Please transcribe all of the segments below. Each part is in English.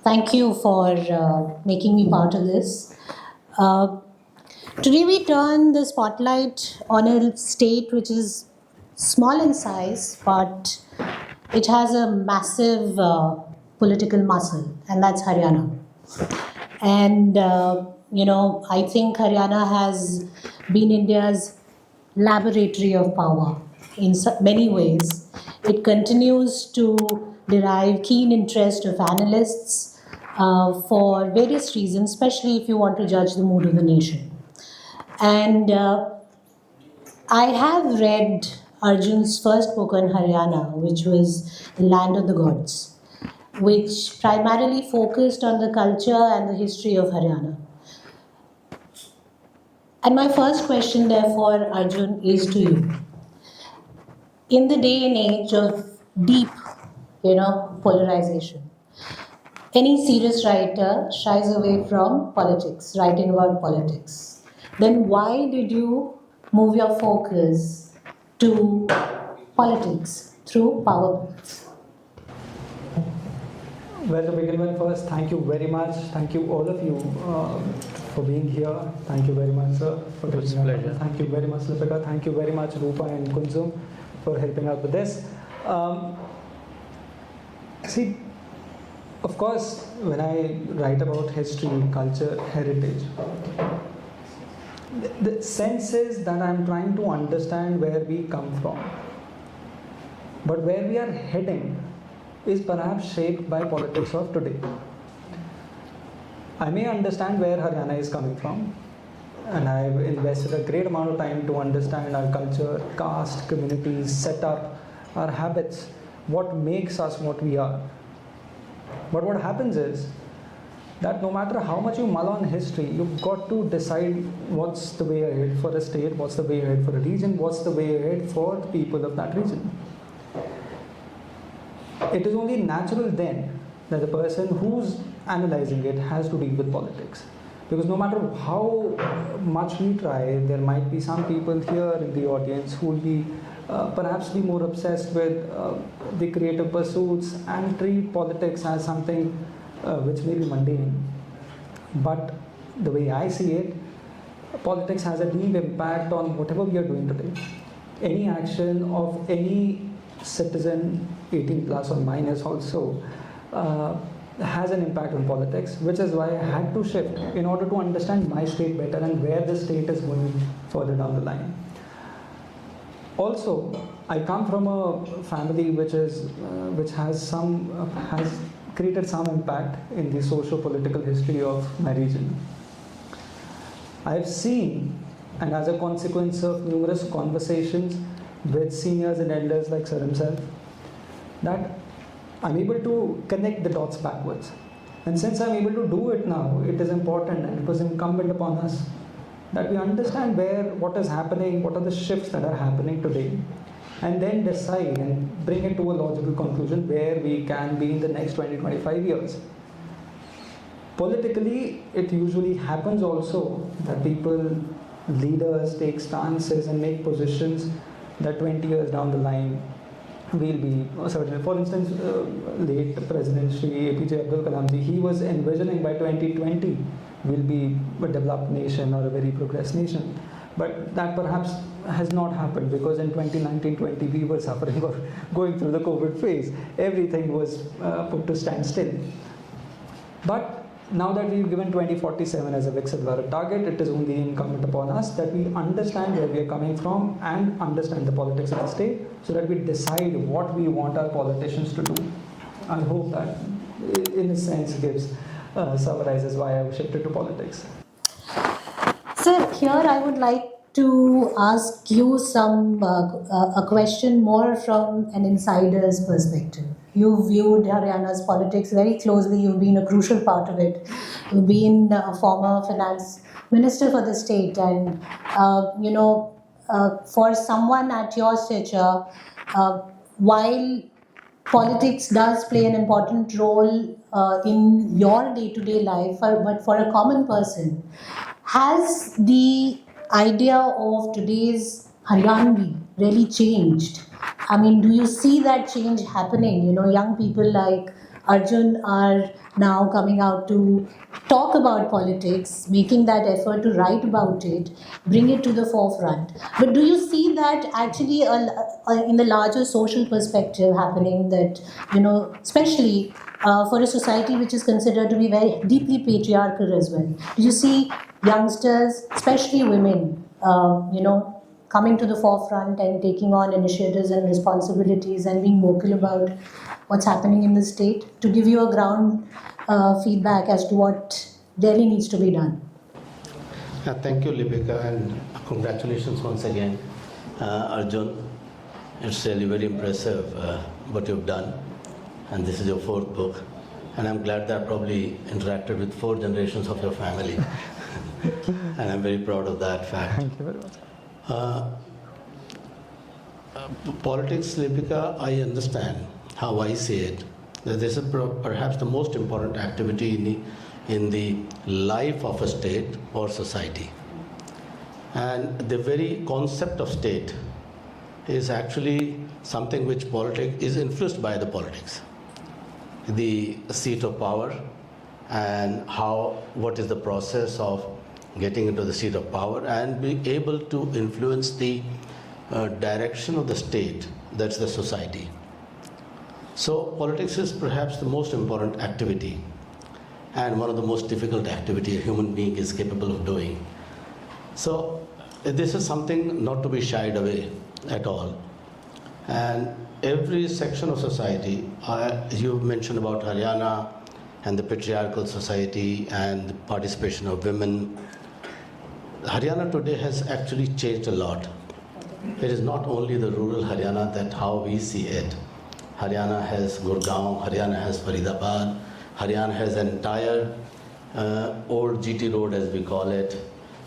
Thank you for making me part of this. Uh, Today, we turn the spotlight on a state which is small in size, but it has a massive political muscle, and that's Haryana. And, I think Haryana has been India's laboratory of power in many ways. It continues to derive keen interest of analysts for various reasons, especially if you want to judge the mood of the nation. And I have read Arjun's first book on Haryana, which was The Land of the Gods, which primarily focused on the culture and the history of Haryana. And my first question, therefore, Arjun, is to you. In the day and age of deep, polarization, any serious writer shies away from politics, writing about politics. Then why did you move your focus to politics through PowerPoints? Well, to begin with, first, thank you very much. Thank you, all of you, for being here. Thank you very much, sir, for taking It's a pleasure. Thank you very much, Lipika. Thank you very much, Rupa and Kunzum, for helping out with this. See, of course, when I write about history, culture, heritage, the sense is that I'm trying to understand where we come from. But where we are heading is perhaps shaped by politics of today. I may understand where Haryana is coming from, and I've invested a great amount of time to understand our culture, caste, communities, setup, our habits, what makes us what we are. But what happens is that no matter how much you mull on history, you've got to decide what's the way ahead for a state, what's the way ahead for a region, what's the way ahead for the people of that region. It is only natural then that the person who's analyzing it has to deal with politics. Because no matter how much we try, there might be some people here in the audience who will be perhaps be more obsessed with the creative pursuits and treat politics as something which may be mundane. But the way I see it, politics has a deep impact on whatever we are doing today. Any action of any citizen, 18 plus or minus also, has an impact on politics, which is why I had to shift in order to understand my state better and where the state is going further down the line. Also, I come from a family which has created some impact in the socio-political history of my region. I've seen, and as a consequence of numerous conversations with seniors and elders like Sir himself, that I'm able to connect the dots backwards. And since I'm able to do it now, it is important and it was incumbent upon us that we understand what is happening, what are the shifts that are happening today, and then decide and bring it to a logical conclusion where we can be in the next 20-25 years. Politically, it usually happens also that people, leaders take stances and make positions that 20 years down the line will be certain. For instance, late President Shri APJ Abdul Kalam ji, he was envisioning by 2020 will be a developed nation or a very progressed nation. But that perhaps has not happened because in 2019-20 we were suffering or going through the COVID phase. Everything was put to standstill. But now that we've given 2047 as a Viksit Bharat target, it is only incumbent upon us that we understand where we are coming from and understand the politics of the state so that we decide what we want our politicians to do. I hope that in a sense summarizes why I shifted to politics. Sir, here I would like to ask you a question more from an insider's perspective. You viewed Haryana's politics very closely. You've been a crucial part of it. You've been a former finance minister for the state, and for someone at your stature, while politics does play an important role in your day-to-day life, but for a common person, has the idea of today's Haryanvi really changed? I mean, do you see that change happening? Young people like Arjun are now coming out to talk about politics, making that effort to write about it, bring it to the forefront. But do you see that actually in the larger social perspective happening that, especially for a society which is considered to be very deeply patriarchal as well? Do you see youngsters, especially women, coming to the forefront and taking on initiatives and responsibilities and being vocal about what's happening in the state to give you a ground feedback as to what really needs to be done? Thank you, Lipika, and congratulations once again, Arjun. It's really very impressive what you've done, and this is your fourth book. And I'm glad that I probably interacted with 4 generations of your family, and I'm very proud of that fact. Thank you very much. Politics, Lipika, I understand how I see it. That this is perhaps the most important activity in the life of a state or society. And the very concept of state is actually something which politics is influenced by the politics. The seat of power and what is the process of getting into the seat of power and being able to influence the direction of the state, that's the society. So politics is perhaps the most important activity and one of the most difficult activity a human being is capable of doing. So this is something not to be shied away at all. And every section of society, you mentioned about Haryana and the patriarchal society and the participation of women. Haryana today has actually changed a lot. It is not only the rural Haryana that how we see it. Haryana has Gurugram, Haryana has Faridabad, Haryana has an entire old GT road as we call it.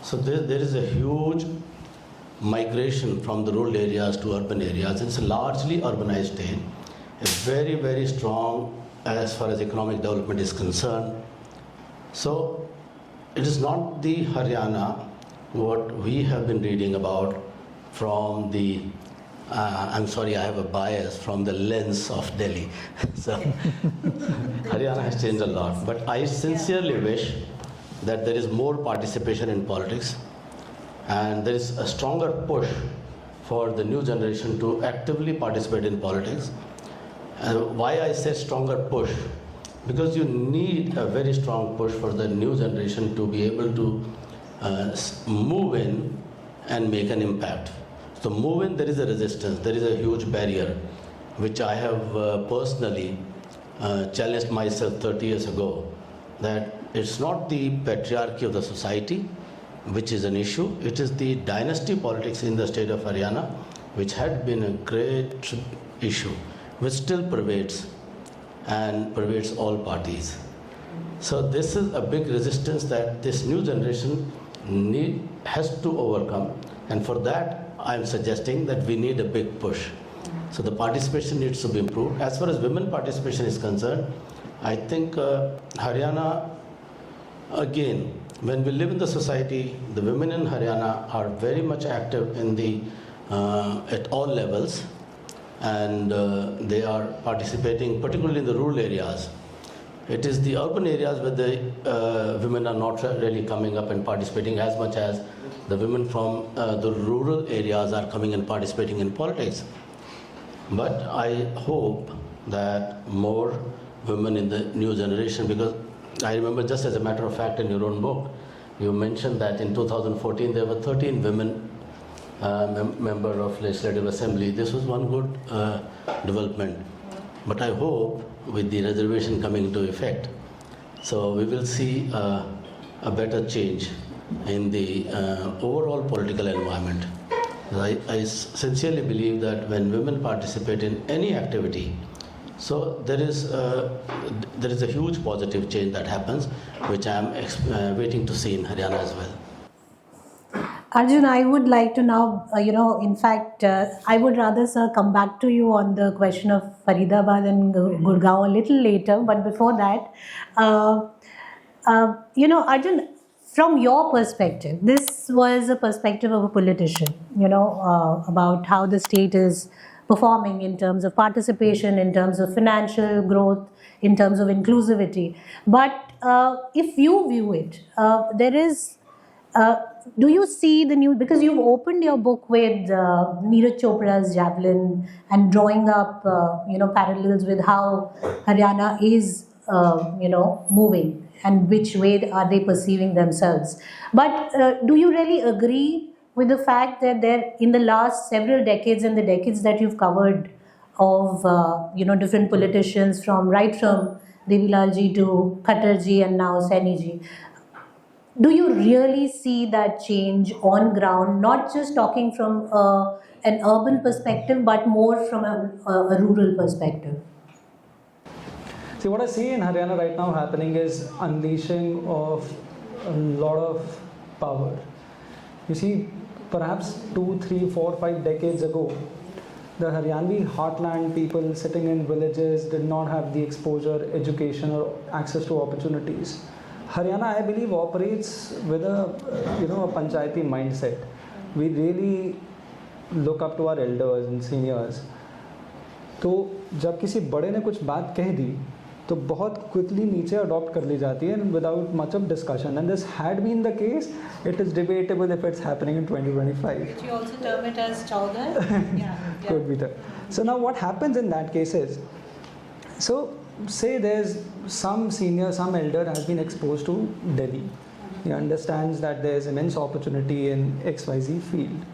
So there is a huge migration from the rural areas to urban areas. It's a largely urbanized state. It's very, very strong as far as economic development is concerned. So it is not the Haryana what we have been reading about from the I'm sorry, I have a bias from the lens of Delhi. So Haryana has changed a lot. But I sincerely wish that there is more participation in politics and there is a stronger push for the new generation to actively participate in politics. Why I say stronger push? Because you need a very strong push for the new generation to be able to move in and make an impact. So move in, there is a resistance, there is a huge barrier, which I have personally challenged myself 30 years ago, that it's not the patriarchy of the society which is an issue, it is the dynasty politics in the state of Haryana, which had been a great issue, which still pervades and pervades all parties. So this is a big resistance that this new generation has to overcome, and for that I'm suggesting that we need a big push. So the participation needs to be improved. As far as women participation is concerned, I think Haryana, again, when we live in the society, the women in Haryana are very much active in at all levels, and they are participating, particularly in the rural areas. It is the urban areas where the women are not really coming up and participating as much as the women from the rural areas are coming and participating in politics. But I hope that more women in the new generation, because I remember, just as a matter of fact, in your own book, you mentioned that in 2014 there were 13 women member of Legislative Assembly. This was one good development. But I hope with the reservation coming into effect, so we will see a better change in the overall political environment. I sincerely believe that when women participate in any activity, so there is a huge positive change that happens, which I am waiting to see in Haryana as well. Arjun, I would like to now, in fact, I would rather, sir, come back to you on the question of Faridabad and Gurgaon a little later. But before that, Arjun, from your perspective, this was a perspective of a politician, about how the state is performing in terms of participation, in terms of financial growth, in terms of inclusivity. But if you view it, there is. Do you see the new, because you've opened your book with Neeraj Chopra's javelin and drawing up parallels with how Haryana is moving and which way are they perceiving themselves. But do you really agree with the fact that there, in the last several decades and the decades that you've covered of different politicians from Devilal ji to Khattar ji and now Saini ji, do you really see that change on ground, not just talking from an urban perspective, but more from a rural perspective? See, what I see in Haryana right now happening is unleashing of a lot of power. You see, perhaps 2, 3, 4, 5 decades ago, the Haryanvi heartland people sitting in villages did not have the exposure, education, or access to opportunities. Haryana, I believe, operates with a panchayati mindset. We really look up to our elders and seniors. तो जब किसी बड़े ने कुछ बात कह दी तो बहुत quickly नीचे adopt कर ली जाती है without much of discussion. And this had been the case. It is debatable if it's happening in 2025. Did you also term it as chowdar? Yeah. Could be that. So now what happens in that case is, so say there's some senior, some elder has been exposed to Delhi. He understands that there's immense opportunity in XYZ field.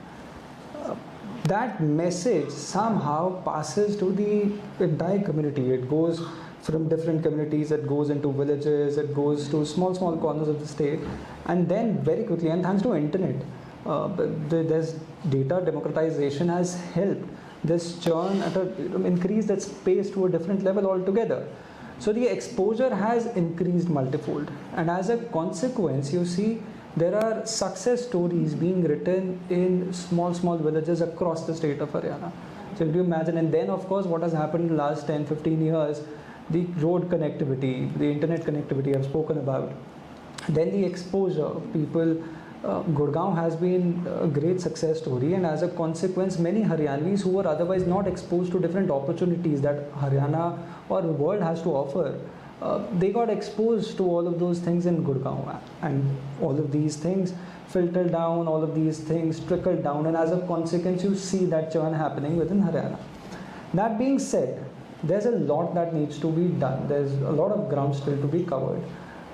That message somehow passes to the entire community. It goes from different communities, it goes into villages, it goes to small corners of the state, and then very quickly, and thanks to internet, there's data democratization has helped this churn increase that space to a different level altogether. So the exposure has increased multifold, and as a consequence, you see there are success stories being written in small villages across the state of Haryana. So if you imagine, and then of course what has happened in the last 10-15 years, the road connectivity, the internet connectivity I've spoken about, then the exposure, people, Gurugram has been a great success story, and as a consequence many Haryanvis who were otherwise not exposed to different opportunities that Haryana or the world has to offer, they got exposed to all of those things in Gurugram, and all of these things filtered down, all of these things trickled down, and as a consequence you see that churn happening within Haryana. That being said, there's a lot that needs to be done. There's a lot of ground still to be covered.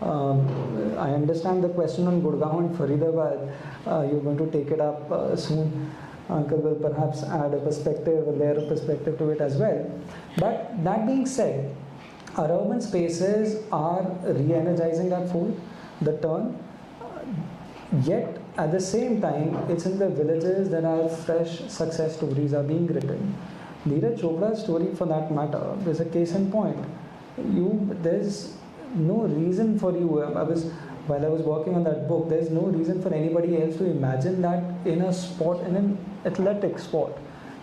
I understand the question on Gurugram and Faridabad. You're going to take it up soon. Uncle will perhaps add a perspective, a layer of perspective to it as well. But that being said, our urban spaces are re-energizing that fold, the turn. Yet at the same time, it's in the villages that our fresh success stories are being written. Neeraj Chopra's story, for that matter, is a case in point. There's no reason for you. While I was working on that book, there's no reason for anybody else to imagine that in a sport, in an athletic sport,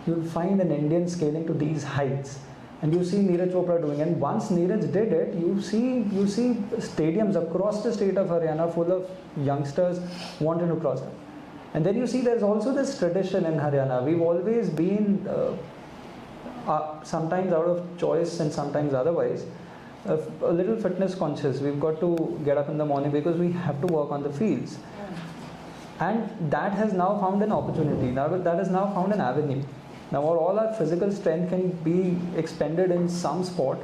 you'll find an Indian scaling to these heights. And you see Neeraj Chopra doing, and once Neeraj did it, you see stadiums across the state of Haryana full of youngsters wanting to cross them. And then you see there's also this tradition in Haryana. We've always been, sometimes out of choice and sometimes otherwise, a little fitness conscious. We've got to get up in the morning because we have to work on the fields. And that has now found an opportunity. That has now found an avenue. Now all our physical strength can be expended in some sport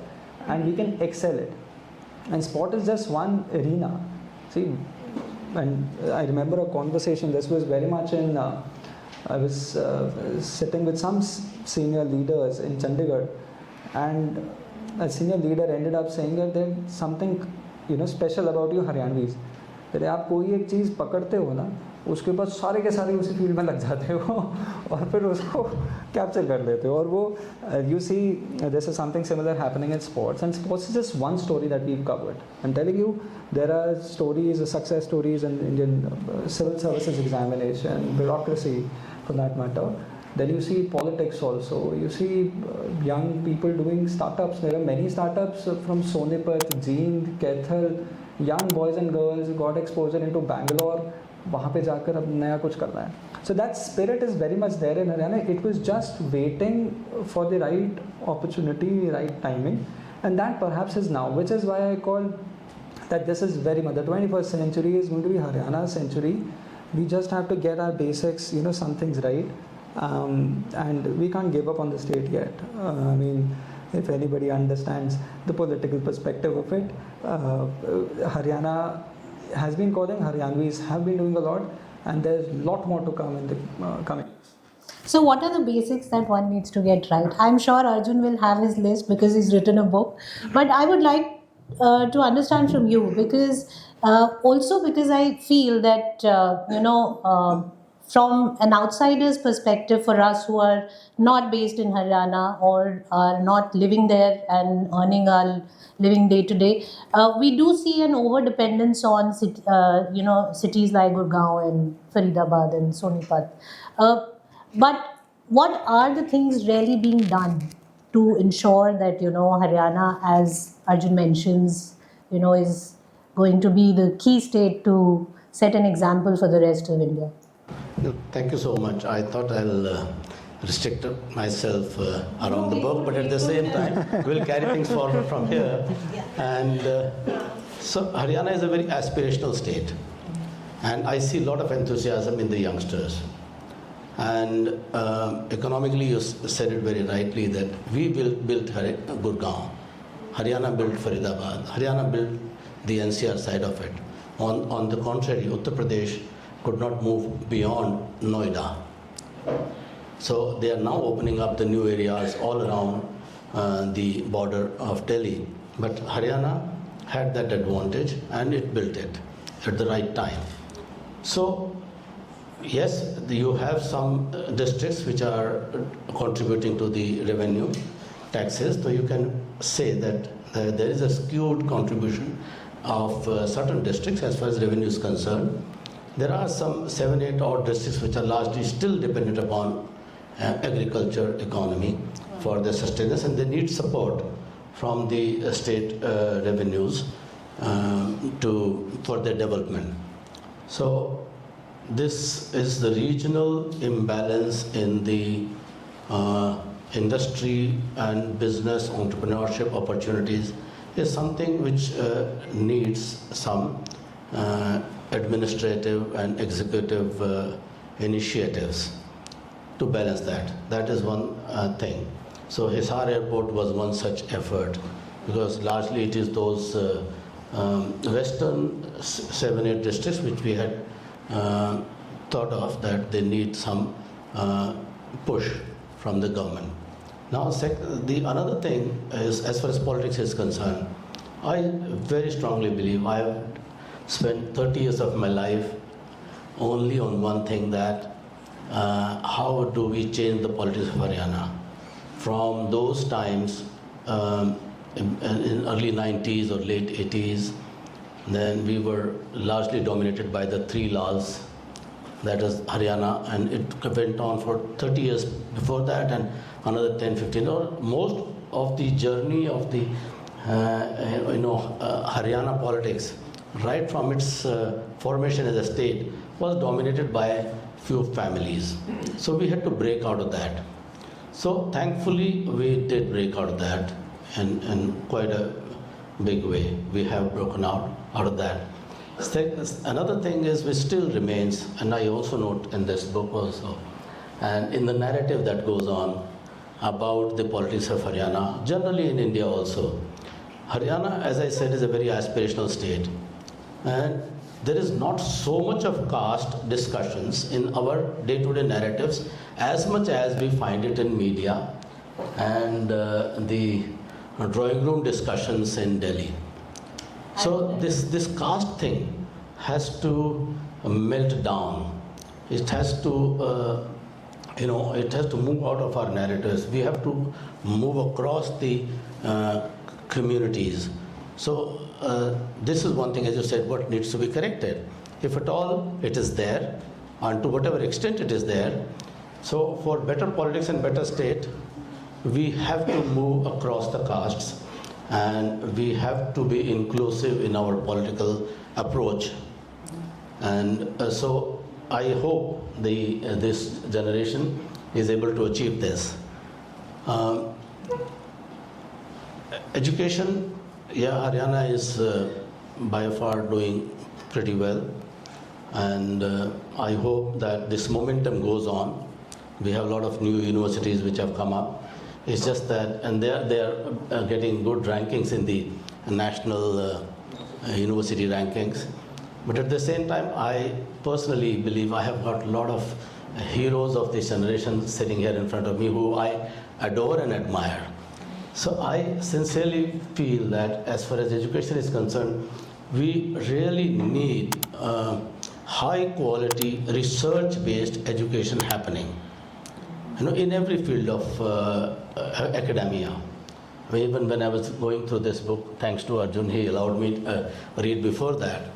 and we can excel it. And sport is just one arena. See, and I remember a conversation, this was very much in, I was sitting with some senior leaders in Chandigarh, and a senior leader ended up saying that there's something special about you Haryanvis. That आप कोई एक चीज़ पकड़ते हो ना, उसके बाद सारे के सारे उसी फील्ड में लग जाते हो और फिर उसको कैप्चर कर लेते हो और वो you see this is something similar happening in sports, and sports is just one story that we've covered. I'm telling you, there are stories, success stories in Indian civil services examination, bureaucracy for that matter. Then you see politics also. You see young people doing startups. There are many startups from Sonipat, Jeend, Kethal. Young boys and girls got exposure into Bangalore. वहाँ पे जाकर अब नया कुछ करना है. So that spirit is very much there in Haryana. It was just waiting for the right opportunity, right timing. And that perhaps is now, which is why I call that this is very much, the 21st century is going to be Haryana's century. We just have to get our basics, some things right. And we can't give up on the state yet. I mean, if anybody understands the political perspective of it, Haryana has been calling, Haryanvis have been doing a lot, and there's a lot more to come in the coming. So what are the basics that one needs to get right? I'm sure Arjun will have his list because he's written a book. But I would like to understand from you, because because I feel that, from an outsider's perspective, for us who are not based in Haryana or are not living there and earning our living day to day, we do see an over dependence on cities like Gurugram and Faridabad and Sonipat. But what are the things really being done to ensure that Haryana, as Arjun mentions, is going to be the key state to set an example for the rest of India? Thank you so much. I thought I'll restrict myself around the book, but at the same time, we'll carry things forward from here. And so Haryana is a very aspirational state, and I see a lot of enthusiasm in the youngsters. And economically, you said it very rightly that we built Gurugram, Haryana built Faridabad, Haryana built the NCR side of it. On the contrary, Uttar Pradesh could not move beyond Noida. So they are now opening up the new areas all around the border of Delhi. But Haryana had that advantage and it built it at the right time. So yes, you have some districts which are contributing to the revenue taxes, so you can say that there is a skewed contribution of certain districts as far as revenue is concerned. There are some 7-8 odd districts which are largely still dependent upon agriculture economy for their sustenance, and they need support from the state revenues for their development. So this is the regional imbalance in the industry and business entrepreneurship opportunities is something which needs some administrative and executive initiatives to balance that. That is one thing. So Hisar Airport was one such effort, because largely it is those western 7-8 districts which we had thought of that they need some push from the government. Now, another thing is, as far as politics is concerned, I very strongly believe I have spent 30 years of my life only on one thing, that how do we change the politics of Haryana from those times in early 90s or late 80s. Then we were largely dominated by the three laws, that is Haryana, and it went on for 30 years before that and another 10, 15. Most of the journey of the Haryana politics, right from its formation as a state, was dominated by few families. So we had to break out of that. So thankfully we did break out of that in quite a big way. We have broken out of that. Another thing is which still remains, and I also note in this book also, and in the narrative that goes on about the politics of Haryana, generally in India also. Haryana, as I said, is a very aspirational state, and there is not so much of caste discussions in our day-to-day narratives as much as we find it in media and the drawing room discussions in Delhi. So this caste thing has to melt down. It has to, it has to move out of our narratives. We have to move across the communities. So this is one thing, as you said, what needs to be corrected. If at all it is there, and to whatever extent it is there, so for better politics and better state, we have to move across the castes, and we have to be inclusive in our political approach. And so I hope this generation is able to achieve this. Education, yeah, Haryana is by far doing pretty well, and I hope that this momentum goes on. We have a lot of new universities which have come up. It's just that, and they are getting good rankings in the national university rankings. But at the same time, I personally believe I have got a lot of heroes of this generation sitting here in front of me who I adore and admire. So I sincerely feel that as far as education is concerned, we really need high quality research-based education happening. In every field of academia. Even when I was going through this book, thanks to Arjun, he allowed me to read before that.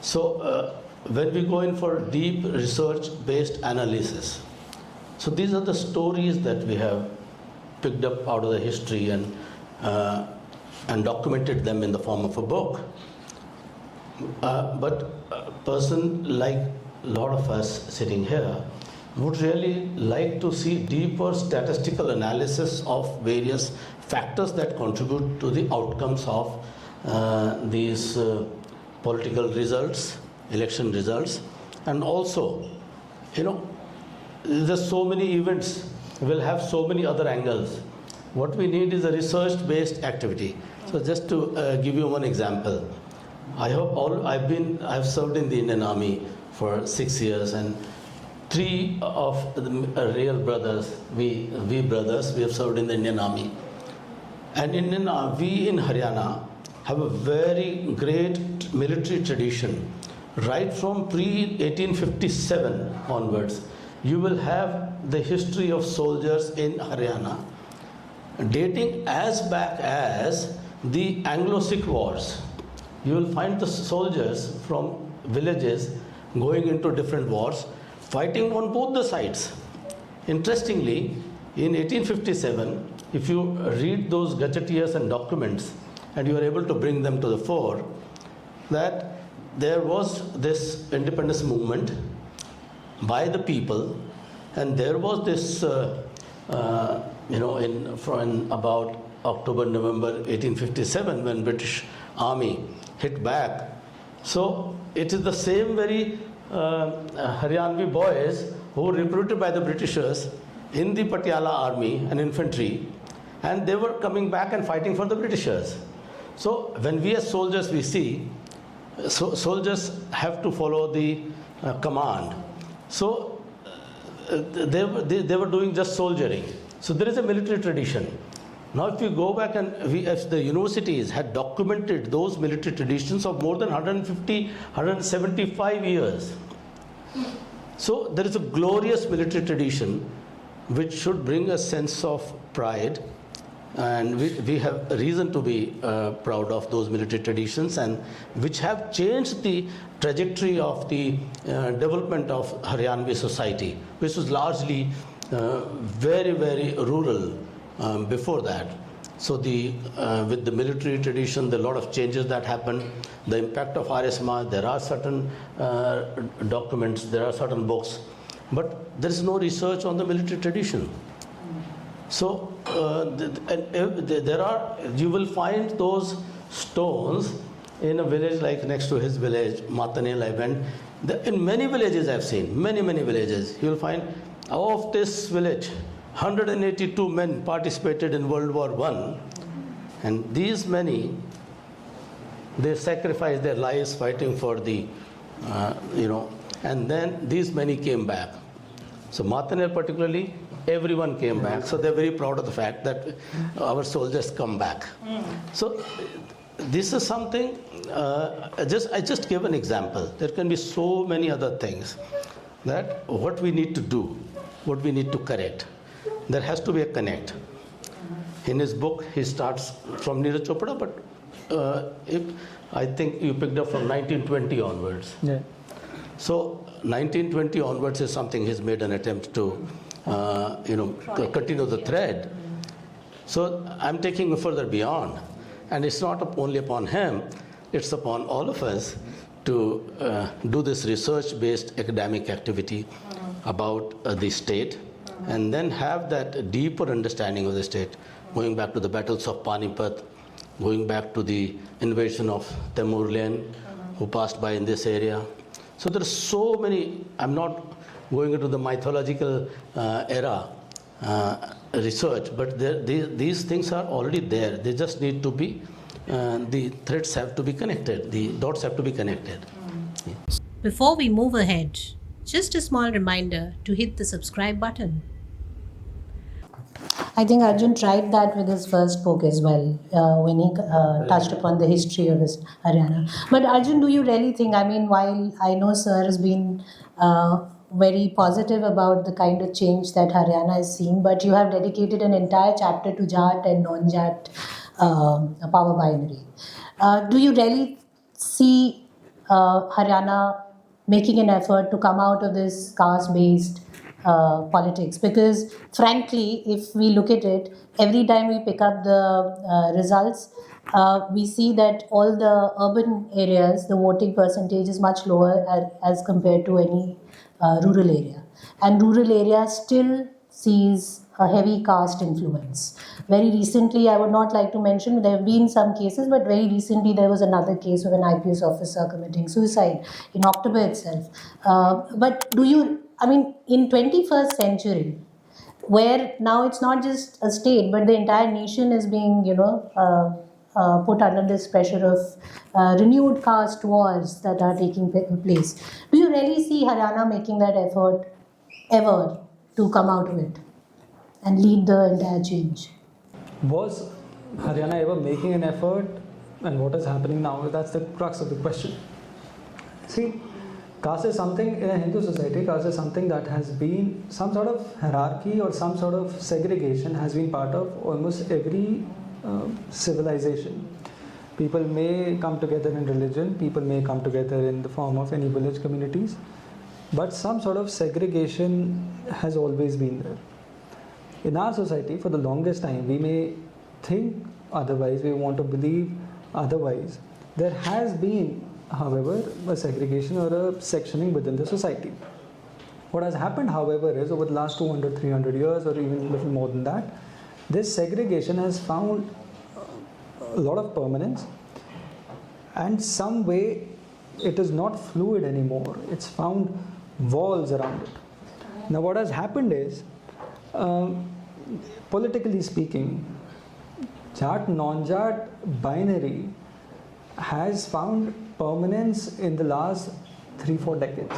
So when we go in for deep research-based analysis, so these are the stories that we have picked up out of the history and documented them in the form of a book. But a person like a lot of us sitting here would really like to see deeper statistical analysis of various factors that contribute to the outcomes of these political results, election results, and also, there's so many events will have so many other angles. What we need is a research-based activity. So just to give you one example, I've served in the Indian Army for 6 years, and 3 of the real brothers, we have served in the Indian Army. And we in Haryana have a very great military tradition. Right from pre-1857 onwards, you will have the history of soldiers in Haryana dating as back as the Anglo-Sikh wars. You will find the soldiers from villages going into different wars, fighting on both the sides. Interestingly, in 1857, if you read those gazetteers and documents, and you are able to bring them to the fore, that there was this independence movement by the people, and there was this, in about October, November 1857, when British Army hit back. So it is the same very Haryanvi boys who were recruited by the Britishers in the Patiala army and infantry, and they were coming back and fighting for the Britishers. So when we as soldiers, we see, soldiers have to follow the command. So they were doing just soldiering. So there is a military tradition. Now if you go back and if the universities had documented those military traditions of more than 150, 175 years. So there is a glorious military tradition which should bring a sense of pride, and we have reason to be proud of those military traditions, and which have changed the trajectory of the development of Haryanvi society, which was largely very, very rural before that. So with the military tradition, there are a lot of changes that happened. The impact of Arya Samaj, there are certain documents, there are certain books, but there is no research on the military tradition. So you will find those stones in a village like next to his village, Matanel, I went. In many villages I've seen, many villages, you will find of this village, 182 men participated in World War I, and these many, they sacrificed their lives fighting for the, and then these many came back. So Matanel particularly, everyone came back. So they're very proud of the fact that our soldiers come back. So this is something, I just gave an example. There can be so many other things that what we need to do, what we need to correct. There has to be a connect. In his book, he starts from Neeraj Chopra, but I think you picked up from 1920 onwards. Yeah. So 1920 onwards is something he's made an attempt to, continue the thread. So I'm taking further beyond, and it's not only upon him; it's upon all of us to do this research-based academic activity about the state, and then have that deeper understanding of the state. going back to the battles of Panipat, going back to the invasion of Temurlen, who passed by in this area. So there are so many. I'm not going into the mythological era research, but these things are already there. They just need to be, the threads have to be connected, the dots have to be connected. Before we move ahead, just a small reminder to hit the subscribe button. I think Arjun tried that with his first book as well, when he touched upon the history of his Haryana. But Arjun, do you really think, I mean, while I know Sir has been very positive about the kind of change that Haryana is seeing, but you have dedicated an entire chapter to Jat and Non-Jat power binary. Do you really see Haryana making an effort to come out of this caste-based politics? Because frankly, if we look at it, every time we pick up the results, we see that all the urban areas, the voting percentage is much lower as compared to any rural area. And rural area still sees a heavy caste influence. Very recently, I would not like to mention, there have been some cases, but very recently there was another case of an IPS officer committing suicide in October itself. But do you, I mean, in 21st century, where now it's not just a state, but the entire nation is being, put under this pressure of renewed caste wars that are taking place. Do you really see Haryana making that effort ever to come out of it and lead the entire change? Was Haryana ever making an effort, and what is happening now? That's the crux of the question. See, caste is something in a Hindu society, caste is something that has been some sort of hierarchy or some sort of segregation has been part of almost every civilization. People may come together in religion, people may come together in the form of any village communities, but some sort of segregation has always been there. In our society, for the longest time, we may think otherwise, we want to believe otherwise. There has been, however, a segregation or a sectioning within the society. What has happened, however, is over the last 200, 300 years or even a little more than that, this segregation has found a lot of permanence, and some way it is not fluid anymore. It's found walls around it. Now what has happened is, politically speaking, Jat non-Jat binary has found permanence in the last 3-4 decades.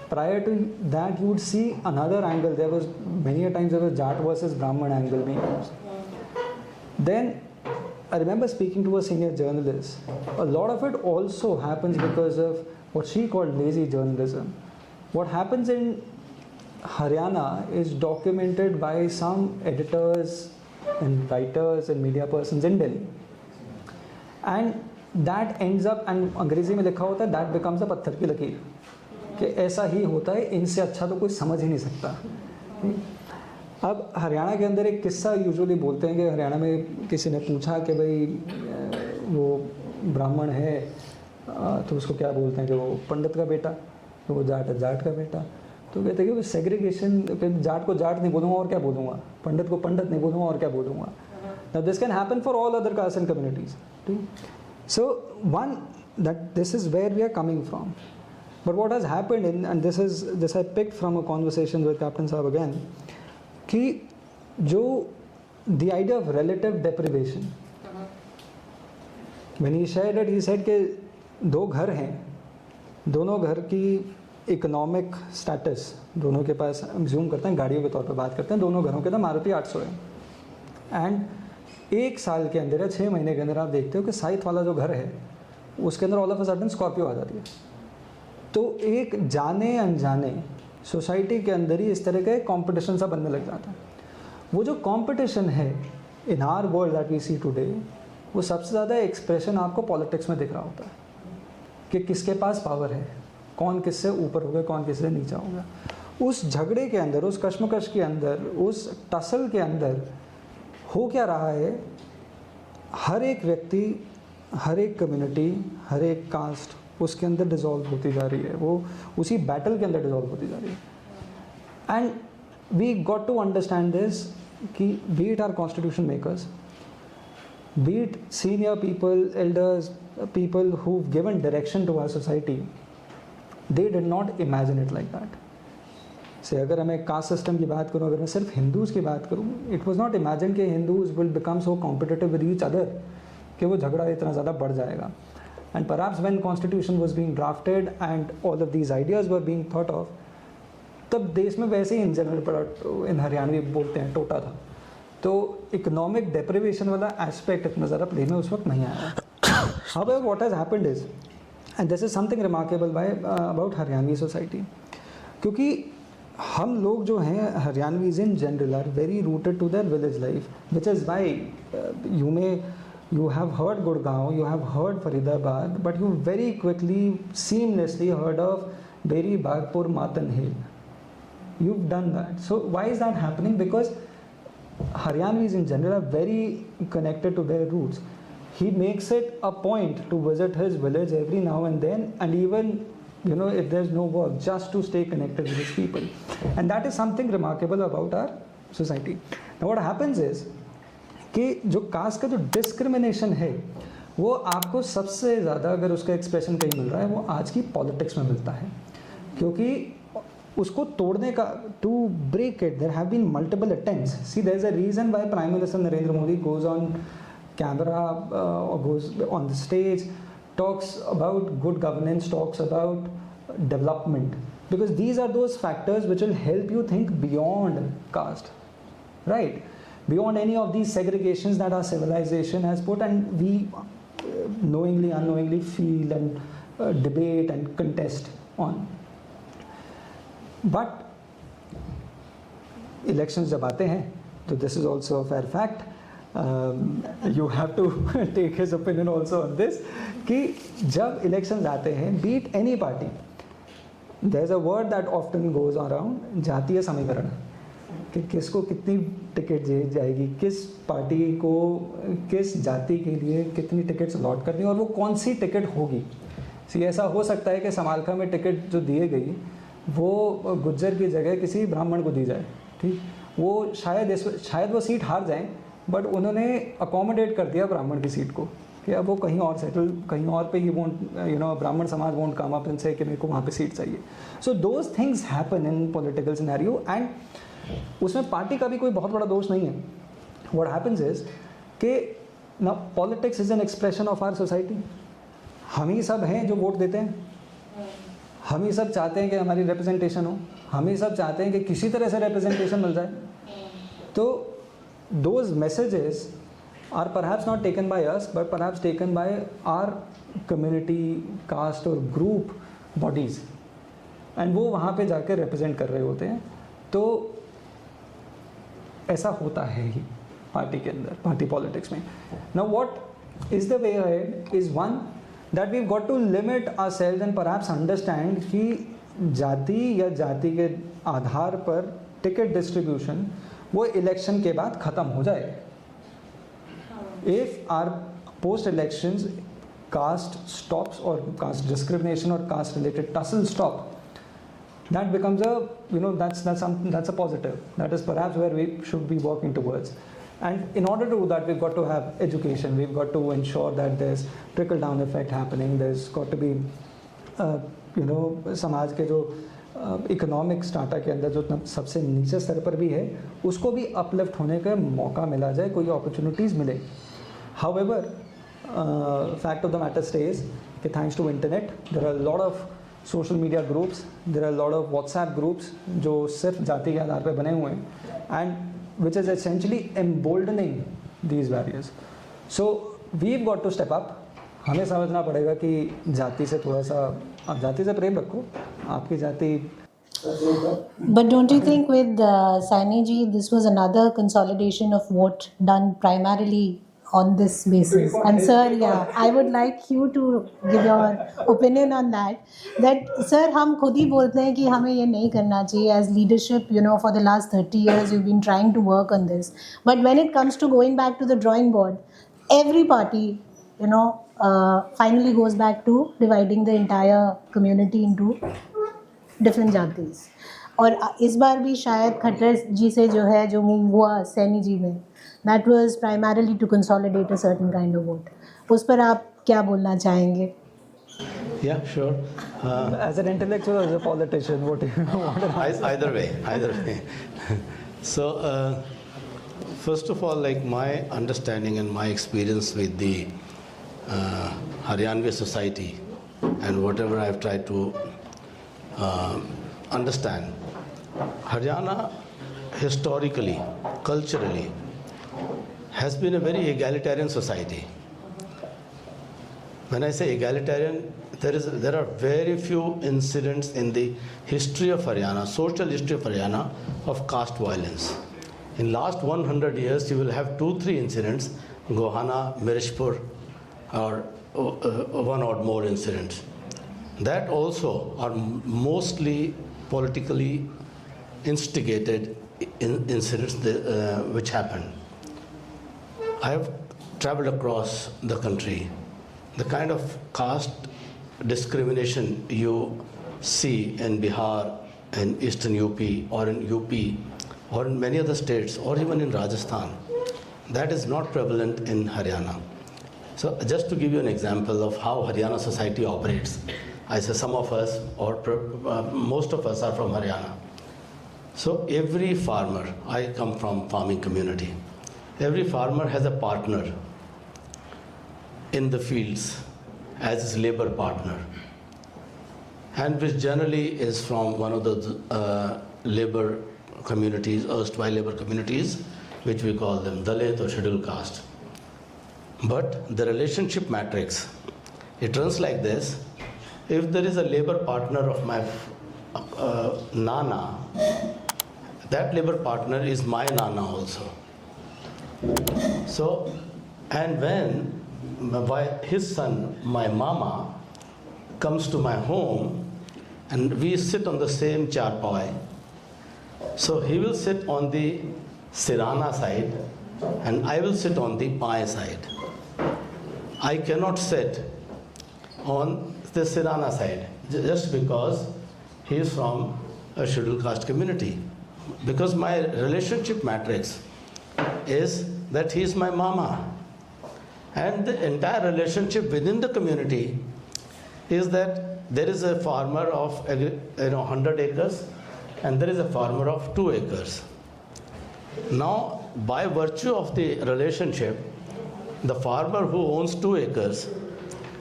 Prior to that, you would see another angle. There was many a times there was Jat versus Brahman angle being used. Then I remember speaking to a senior journalist. A lot of it also happens because of what she called lazy journalism. What happens in Haryana is documented by some editors and writers and media persons in Delhi. And that ends up, and अंग्रेजी में लिखा होता है, that becomes a पत्थर की लकीर कि ऐसा ही होता है, इनसे अच्छा तो कोई समझ ही नहीं सकता. अब हरियाणा के अंदर एक किस्सा यूजुअली बोलते हैं कि हरियाणा में किसी ने पूछा कि भाई वो ब्राह्मण है तो उसको क्या बोलते हैं कि वो पंडित का बेटा, तो वो जाट है जाट का बेटा. तो कहते हैं कि सेग्रीगेशन, जाट को जाट नहीं बोलूँगा और क्या बोलूँगा, पंडित को पंडित नहीं बोलूँगा और क्या बोलूँगा. Now this can happen for all other castes and communities too. So one, that this is where we are coming from. But what has happened in, and this I picked from a conversation with Captain Saab again, कि जो the idea of relative deprivation, when he shared it, he said कि दो घर हैं, दोनों घर की economic status, दोनों के पास, हम जूम करते हैं, गाड़ियों के तौर पे बात करते हैं, दोनों घरों के अंदर मारुति 800 है. एंड एक साल के अंदर या 6 महीने के अंदर आप देखते हो कि साइथ वाला जो घर है उसके अंदर all of a sudden Scorpio आ जाती है. तो एक जाने अनजाने सोसाइटी के अंदर ही इस तरह का कंपटीशन सा बनने लग जाता है. वो जो कंपटीशन है in our world that we see today, वो सबसे ज़्यादा एक्सप्रेशन आपको पॉलिटिक्स में दिख रहा होता है कि किसके पास पावर है, कौन किससे ऊपर होगा, कौन किससे नीचा होगा. उस झगड़े के अंदर, उस कश्मकश के अंदर, उस टसल के अंदर हो क्या रहा है, हर एक व्यक्ति, हर एक कम्युनिटी, हर एक कास्ट उसके अंदर डिज़ोल्व होती जा रही है, वो उसी बैटल के अंदर डिज़ोल्व होती जा रही है. And we got to understand this कि be it our constitution makers, be it senior people, elders, people who've given direction to our society, they did not imagine it like that. से अगर मैं caste system की बात करूँ, अगर मैं सिर्फ हिंदूज़ की बात करूँ, इट वॉज नॉट इमेजिन कि Hindus will become so competitive with each other कि वो झगड़ा इतना ज़्यादा बढ़ जाएगा. And perhaps when constitution was being drafted and all of these ideas were being thought of, तब देश में वैसे ही इन जनरल बड़ा इन हरियाणवी बोलते हैं टोटा था. तो इकोनॉमिक डेप्रिवेशन वाला एस्पेक्ट इतना ज़्यादा प्ले में उस वक्त नहीं आया. However what has happened is, and this is something remarkable by about Haryanvi society, क्योंकि हम लोग जो हैं Haryanvis in general are very rooted to their village life, which is why you have heard Gurugram, you have heard Faridabad, but you very quickly, seamlessly heard of Beri Bagpur Matan Hill. You've done that. So why is that happening? Because Haryanvis in general are very connected to their roots. He makes it a point to visit his village every now and then, and even if there's no work, just to stay connected with his people. And that is something remarkable about our society. Now what happens is कि जो cast का जो discrimination है वो आपको सबसे ज़्यादा अगर उसका एक्सप्रेशन कहीं मिल रहा है वो आज की पॉलिटिक्स में मिलता है, क्योंकि उसको तोड़ने का, to break it, there have been multiple attempts. See there is a reason why prime minister Narendra Modi goes on camera or goes on the stage, talks about good governance, talks about development, because these are those factors which will help you think beyond caste, right? Beyond any of these segregations that our civilization has put, and we knowingly, unknowingly feel and debate and contest on. But elections जब आते हैं, तो this is also a fair fact. You have to take his opinion also on this, कि जब elections आते हैं, be it any party, there is a word that often goes around, जातीय समीकरण, कि किसको कितनी टिकट जाएगी, किस पार्टी को किस जाति के लिए कितनी टिकट्स अलॉट करनी और वो कौन सी टिकट होगी. सी ऐसा हो सकता है कि समालखा में टिकट जो दिए गई वो गुज्जर की जगह किसी ब्राह्मण को दी जाए, ठीक, वो शायद वो सीट हार जाएं, बट उन्होंने अकोमोडेट कर दिया ब्राह्मण की सीट को कि अब वो कहीं और सेटल, कहीं और पे ही वोंट, ब्राह्मण समाज वोंट कम अप एंड से कि मेरे को वहाँ पे सीट चाहिए. So those things happen in political scenario, and उसमें पार्टी का भी कोई बहुत बड़ा दोष नहीं है. व्हाट हैपेंस इज कि ना politics is an expression of our society. हम ही सब हैं जो वोट देते हैं, हम ही सब चाहते हैं कि हमारी रिप्रेजेंटेशन हो, हम ही सब चाहते हैं कि किसी तरह से रिप्रेजेंटेशन मिल जाए. तो those messages are perhaps not taken by us, but perhaps taken by our community, caste और ग्रुप बॉडीज़, एंड वो वहाँ पे जाकर रिप्रेजेंट कर रहे होते हैं. तो ऐसा होता है ही पार्टी के अंदर, पार्टी पॉलिटिक्स में. Now what is the way ahead is one that we got to limit ourselves and perhaps understand कि जाति या जाति के आधार पर टिकट डिस्ट्रीब्यूशन वो इलेक्शन के बाद ख़त्म हो जाए. If are post elections caste stops और कास्ट डिस्क्रिमिनेशन और caste related tussle stop, that becomes a, that's a positive. That is perhaps where we should be working towards. And in order to do that, we've got to have education. We've got to ensure that there's trickle down effect happening. There's got to be समाज के जो economic स्टार्टा के अंदर जो सबसे नीचे स्तर पर भी है उसको भी अपलिफ्ट होने का मौका मिला जाए, कोई अपॉर्चुनिटीज़ मिले. However fact of the matter stays कि thanks to internet there are lot of social media groups, there are lot of WhatsApp groups जो सिर्फ जाति के आधार पर बने हुए हैं, and which is essentially emboldening these barriers. So we've got to step up. हमें समझना पड़ेगा कि जाति से थोड़ा सा, आप जाति से प्रेम रखो, आपकी जाति. But don't you think with Saini ji, this was another consolidation of vote done primarily on this basis? And sir, I would like you to give your opinion on that. That sir, हम खुद ही बोलते हैं कि हमें ये नहीं करना चाहिए. As leadership, for the last 30 years, you've been trying to work on this. But when it comes to going back to the drawing board, every party, finally goes back to dividing the entire community into different jatis. और इस बार भी शायद खट्टर जी से जो है जो move हुआ सैनी जी में, that was primarily to consolidate a certain kind of vote. उस पर आप क्या बोलना चाहेंगे? Yeah, sure. As an intellectual, as a politician, what do you want? Either way. So, first of all, like my understanding and my experience with the Haryanvi society and whatever I've tried to understand, Haryana historically, culturally, has been a very egalitarian society. When I say egalitarian, there are very few incidents in the history of Haryana, social history of Haryana, of caste violence. In last 100 years, you will have 2-3 incidents, Gohana, Mirishpur, or one or more incidents. That also are mostly politically instigated incidents which happened. I have traveled across the country. The kind of caste discrimination you see in Bihar, in Eastern UP, or in UP, or in many other states, or even in Rajasthan, that is not prevalent in Haryana. So just to give you an example of how Haryana society operates, I say some of us, or most of us are from Haryana. So every farmer, I come from farming community, every farmer has a partner in the fields as his labor partner, and which generally is from one of the labor communities, erstwhile labor communities, which we call them Dalit or scheduled caste. But the relationship matrix, it runs like this. If there is a labor partner of my Nana, that labor partner is my Nana also. So, and when his son, my mama, comes to my home and we sit on the same charpai, so he will sit on the Sirana side and I will sit on the Pai side. I cannot sit on the Sirana side just because he is from a scheduled caste community, because my relationship matrix is that he is my mama. And the entire relationship within the community is that there is a farmer of 100 acres and there is a farmer of 2 acres. Now, by virtue of the relationship, the farmer who owns 2 acres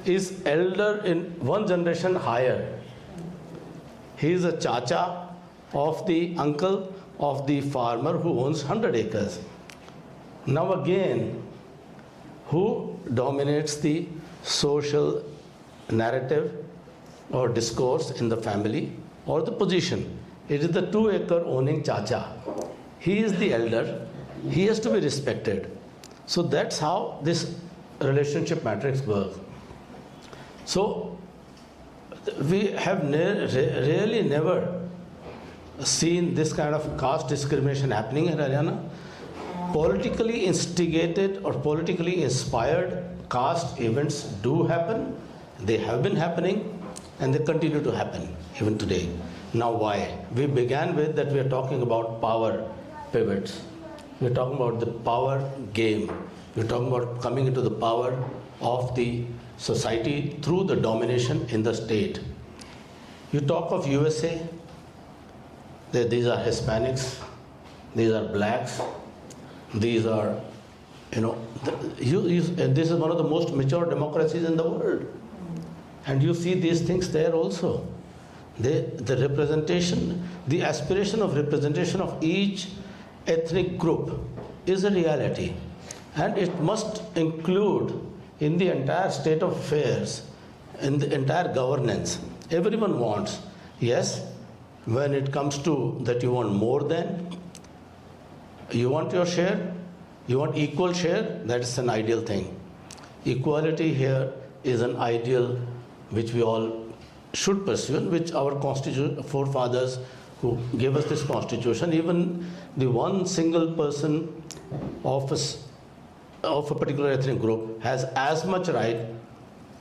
is elder in one generation higher. He is a chacha of the uncle of the farmer who owns 100 acres. Now again, who dominates the social narrative or discourse in the family or the position? It is the 2-acre owning chacha. He is the elder. He has to be respected. So that's how this relationship matrix works. So we have really never seen this kind of caste discrimination happening in Haryana. Politically instigated or politically inspired caste events do happen. They have been happening and they continue to happen even today. Now why? We began with that we are talking about power pivots. We are talking about the power game. We are talking about coming into the power of the society through the domination in the state. You talk of USA, these are Hispanics, these are blacks, these are, this is one of the most mature democracies in the world. And you see these things there also. The representation, the aspiration of representation of each ethnic group is a reality. And it must include in the entire state of affairs, in the entire governance. Everyone wants, yes, when it comes to that you want more than, you want your share, you want equal share, that is an ideal thing. Equality here is an ideal which we all should pursue, which our forefathers who gave us this constitution, even the one single person of a particular ethnic group has as much right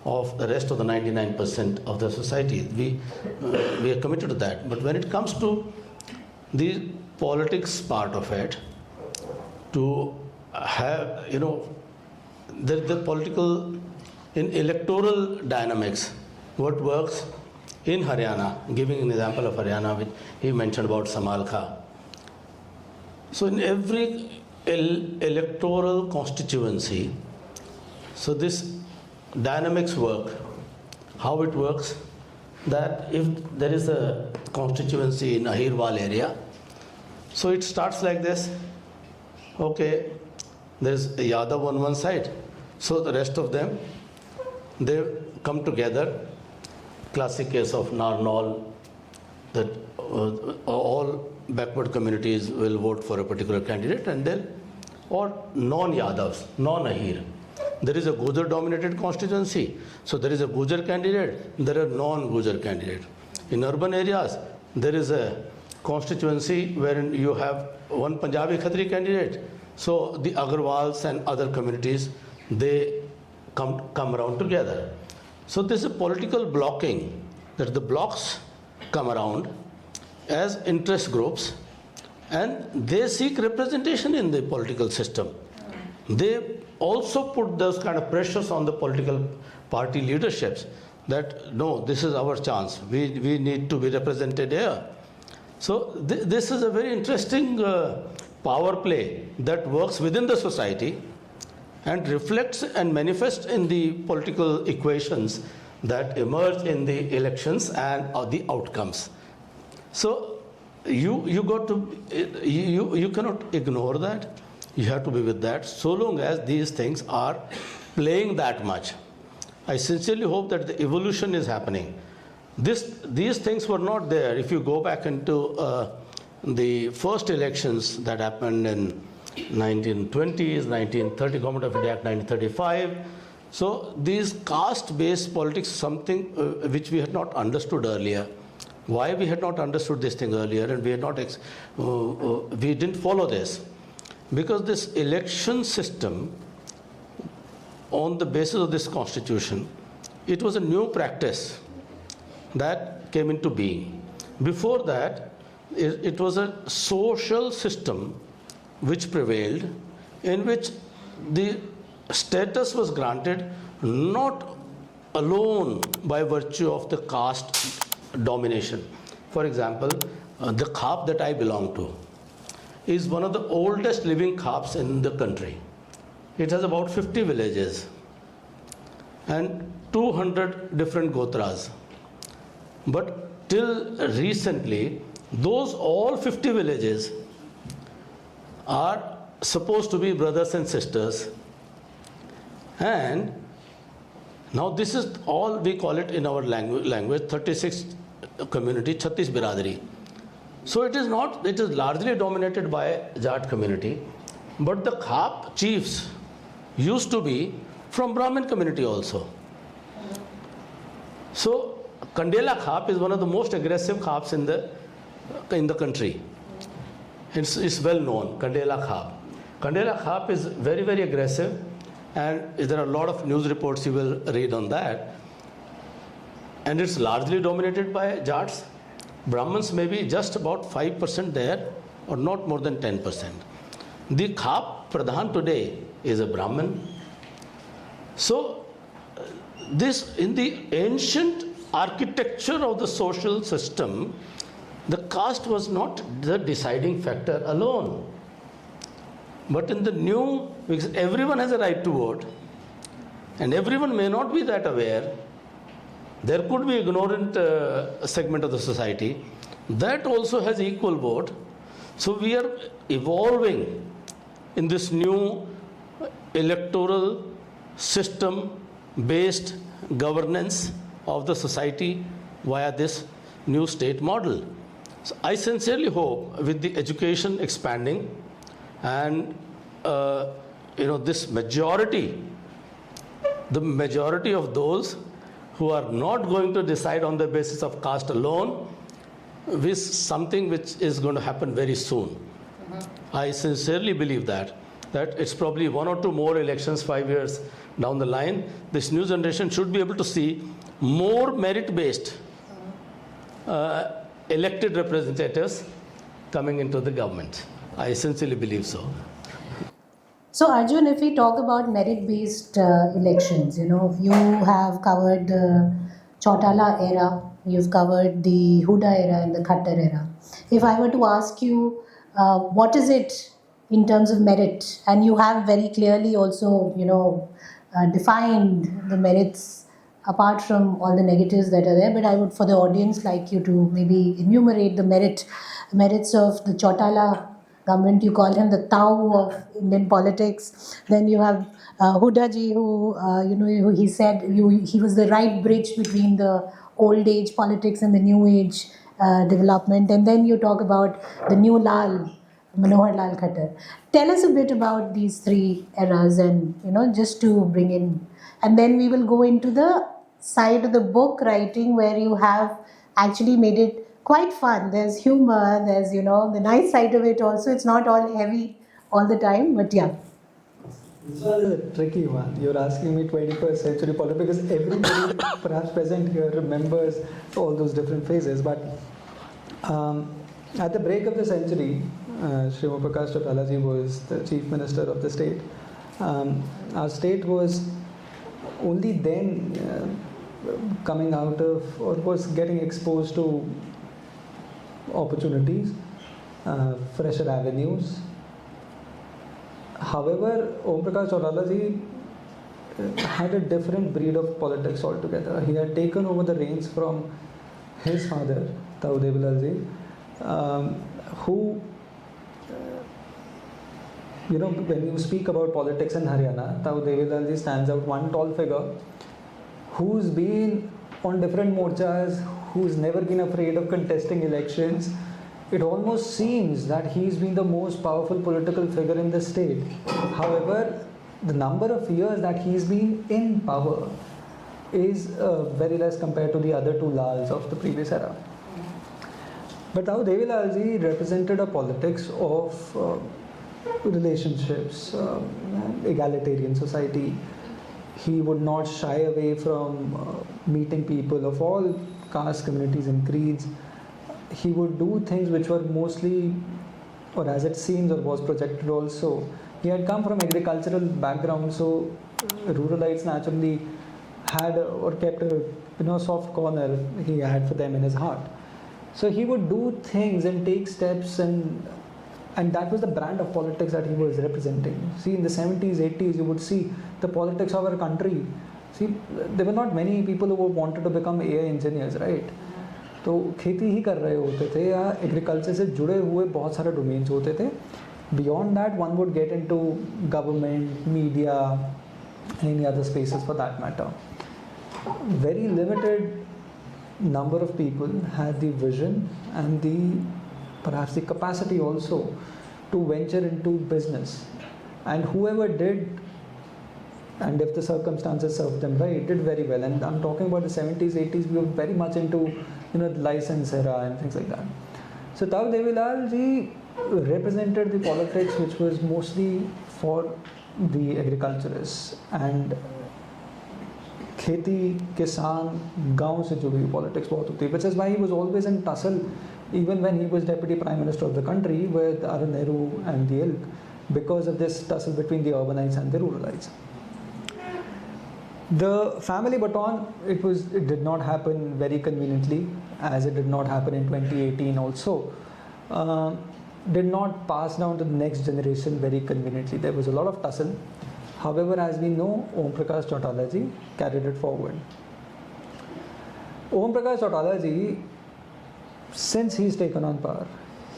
of the rest of the 99% of the society. We are committed to that. But when it comes to the politics part of it, to have, the political, in electoral dynamics, what works in Haryana, giving an example of Haryana, which he mentioned about Samalkha. So in every electoral constituency, so this dynamics work. How it works, that if there is a constituency in Ahirwal area, so it starts like this. Okay, there's a Yadav on one side, so the rest of them, they come together. Classic case of Narnaul, that all backward communities will vote for a particular candidate, and then, or non-Yadavs, non-Ahir. There is a Gujar dominated constituency, so there is a Gujar candidate, there are non-Gujar candidates. In urban areas, there is a constituency wherein you have one Punjabi Khatri candidate, so the Agarwals and other communities, they come around together. So this is a political blocking, that the blocks come around as interest groups, and they seek representation in the political system. They also put those kind of pressures on the political party leaderships that no, this is our chance, we need to be represented here. So this is a very interesting power play that works within the society and reflects and manifests in the political equations that emerge in the elections and the outcomes. So you cannot ignore that. You have to be with that, so long as these things are playing that much. I sincerely hope that the evolution is happening. These things were not there. If you go back into the first elections that happened in 1920s, 1930, Government of India Act 1935. So these caste-based politics, something which we had not understood earlier. Why we had not understood this thing earlier, and we didn't follow this? Because this election system, on the basis of this constitution, it was a new practice that came into being. Before that, it was a social system which prevailed, in which the status was granted not alone by virtue of the caste domination. For example, the Khap that I belong to is one of the oldest living Khaps in the country. It has about 50 villages and 200 different Gotras. But till recently, those all 50 villages are supposed to be brothers and sisters. And now this is all we call it in our language 36 community, 36 Biradari. So it is largely dominated by Jat community, but the Khap chiefs used to be from Brahmin community also. So Kandela Khap is one of the most aggressive Khaps in the country. It's well known, Kandela Khap. Kandela Khap is very, very aggressive, and there are a lot of news reports you will read on that. And it's largely dominated by Jats. Brahmins may be just about 5% there, or not more than 10%. The Khap Pradhan today is a Brahmin. So this, in the ancient architecture of the social system, the caste was not the deciding factor alone. But in the new, because everyone has a right to vote, and everyone may not be that aware, there could be ignorant segment of the society that also has equal vote. So we are evolving in this new electoral system based governance of the society via this new state model. So I sincerely hope, with the education expanding and this majority, the majority of those who are not going to decide on the basis of caste alone, is something which is going to happen very soon. I sincerely believe that it's probably 1 or 2 more elections, 5 years down the line, this new generation should be able to see more merit-based elected representatives coming into the government. I sincerely believe so. So Arjun, if we talk about merit-based elections, you have covered the Chautala era, you've covered the Hooda era and the Khattar era. If I were to ask you, what is it in terms of merit, and you have very clearly also, defined the merits apart from all the negatives that are there, but I would, for the audience, like you to maybe enumerate the merits of the Chautala government. You call him the Tao of Indian politics. Then you have Hooda ji, who he said he was the right bridge between the old age politics and the new age development. And then you talk about the new Lal, Manohar Lal Khattar. Tell us a bit about these three eras, and just to bring in, and then we will go into the side of the book writing where you have actually made it quite fun. There's humor, there's the nice side of it also. It's not all heavy all the time, but yeah. This was a tricky one. You're asking me 21st century politics because everybody perhaps present here remembers all those different phases. But at the break of the century, Shri Chopra ji was the chief minister of the state. Our state was only then coming out of, or was getting exposed to opportunities, fresher avenues. However, Om Prakash Chautala ji had a different breed of politics altogether. He had taken over the reins from his father, Tao Devilal ji, who, when you speak about politics in Haryana, Tao Devilal ji stands out, one tall figure who's been on different morchas, who's never been afraid of contesting elections. It almost seems that he's been the most powerful political figure in the state. However, the number of years that he's been in power is very less compared to the other two Lals of the previous era. But Tao Devilal ji represented a politics of relationships, egalitarian society. He would not shy away from meeting people of all caste, communities and creeds. He would do things which were mostly, or as it seems or was projected also, he had come from agricultural background, so ruralites naturally had or kept a soft corner he had for them in his heart. So he would do things and take steps, and that was the brand of politics that he was representing. See, in the 70s, 80s, you would see the politics of our country. See, there were not many people who wanted to become AI engineers, right? तो खेती ही कर रहे होते थे या agriculture से जुड़े हुए बहुत सारे डोमेन्स होते थे. Beyond that, one would get into government, media, any other spaces for that matter. Very limited number of people had the vision and perhaps the capacity also to venture into business. And whoever did, and if the circumstances served them right, did very well. And I'm talking about the 70s, 80s, we were very much into the license era and things like that. So Tao Devilal ji represented the politics which was mostly for the agriculturists and खेती किसान गांव से जुड़ी हुई politics बहुत होती है, which is why he was always in tussle even when he was deputy prime minister of the country with Arun Nehru and the ilk, because of this tussle between the urbanites and the ruralites. The family baton, it did not happen very conveniently, as it did not happen in 2018 also. Did not pass down to the next generation very conveniently. There was a lot of tussle. However, as we know, Om Prakash Chautala ji carried it forward. Om Prakash Chautala ji, since he's taken on power,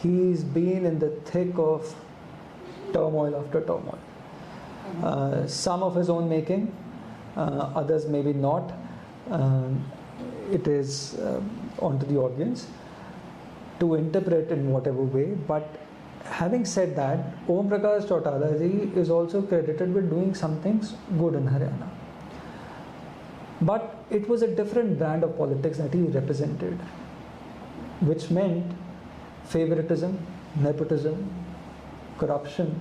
he's been in the thick of turmoil after turmoil. Some of his own making, others maybe not. It is onto the audience to interpret in whatever way. But having said that, Om Prakash Chautala ji is also credited with doing some things good in Haryana. But it was a different brand of politics that he represented, which meant favoritism, nepotism, corruption,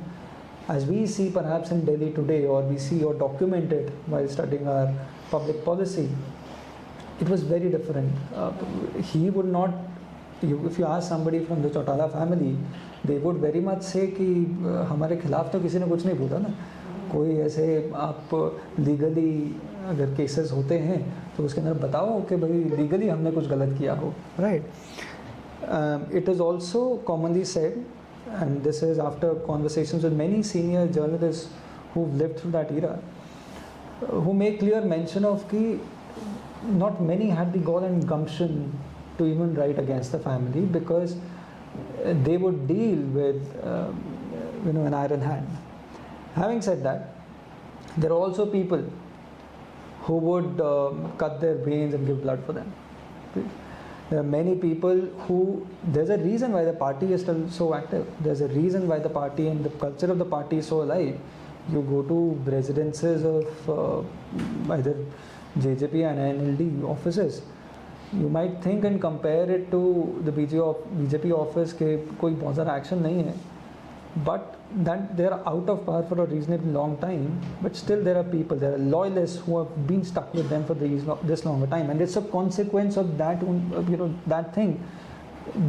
as we see perhaps in Delhi today, or we see or document it while studying our public policy. It was very different. He would not if you ask somebody from the Chautala family, they would very much say कि हमारे खिलाफ तो किसी ने कुछ नहीं बोला ना, कोई ऐसे आप लीगली अगर केसेस होते हैं तो उसके अंदर बताओ कि भाई लीगली हमने कुछ गलत किया हो, right. It is also commonly said, and this is after conversations with many senior journalists who've lived through that era, who make clear mention of कि not many had the gall and gumption to even write against the family, because they would deal with an iron hand. Having said that, there are also people who would cut their veins and give blood for them. There are many people who, there's a reason why the party is still so active. There's a reason why the party and the culture of the party is so alive. You go to residences of either JJP and NLD offices, you might think and compare it to the BJP office के कोई बहुत ज़्यादा action नहीं है, but that they are out of power for a reasonably long time, but still there are people, there are loyalists who have been stuck with them for this long a time, and it's a consequence of that, that thing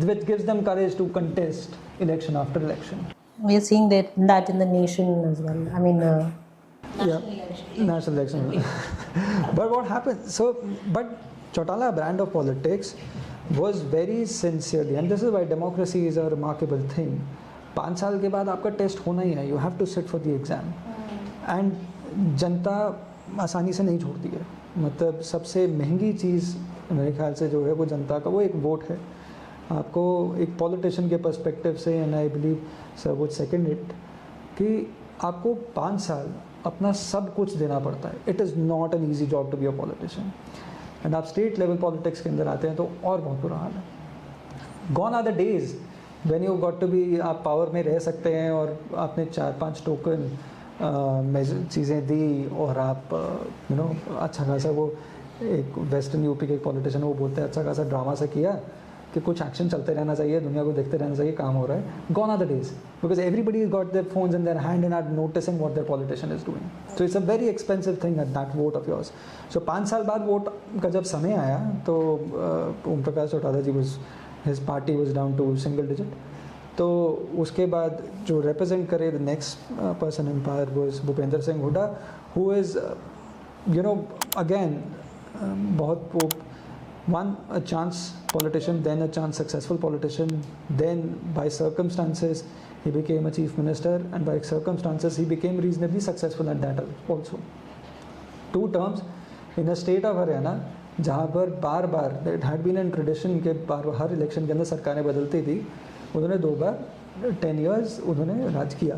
which gives them courage to contest election after election. We are seeing that in the nation as well. I mean, national election. But what happened? But Chautala brand of politics was very sincerely, and this is why democracy is a remarkable thing. 5 साल के बाद आपका test होना ही है. You have to sit for the exam. And जनता आसानी से नहीं छोड़ती है. मतलब सबसे महंगी चीज़ मेरे ख्याल से जो है वो जनता का वो एक वोट है. आपको एक पॉलिटिशियन के पर्सपेक्टिव से, and I believe sir would second it, कि आपको 5 साल अपना सब कुछ देना पड़ता है. It is not an easy job to be a politician. And आप स्टेट लेवल पॉलिटिक्स के अंदर आते हैं तो और बहुत बुरा हाल है. Gone are the days when you got to be, आप पावर में रह सकते हैं और आपने 4-5 टोकन चीज़ें दी और आप अच्छा खासा, वो एक वेस्टर्न यूपी के पॉलिटिशियन वो बोलते हैं अच्छा खासा ड्रामा सा किया कि कुछ एक्शन चलते रहना चाहिए, दुनिया को देखते रहना चाहिए, काम हो रहा है. Gone are the days, because everybody is got their phones in their hand and are noticing what their politician is doing. So it's a very expensive thing at that vote of yours. So 5 साल बाद वोट का जब समय आया तो Om Prakash Chautala ji was, his party was down to single digit. तो उसके बाद जो रिप्रेजेंट करे the next person in power was Bhupendra Singh Hooda, who is again बहुत one a chance politician, then a chance successful politician, then by circumstances he became a chief minister, and by circumstances he became reasonably successful at that also. 2 terms in a state of Haryana जहाँ पर बार बार it had been in tradition के हर election के अंदर सरकारें बदलती थी, उन्होंने 2 बार 10 years उन्होंने राज किया.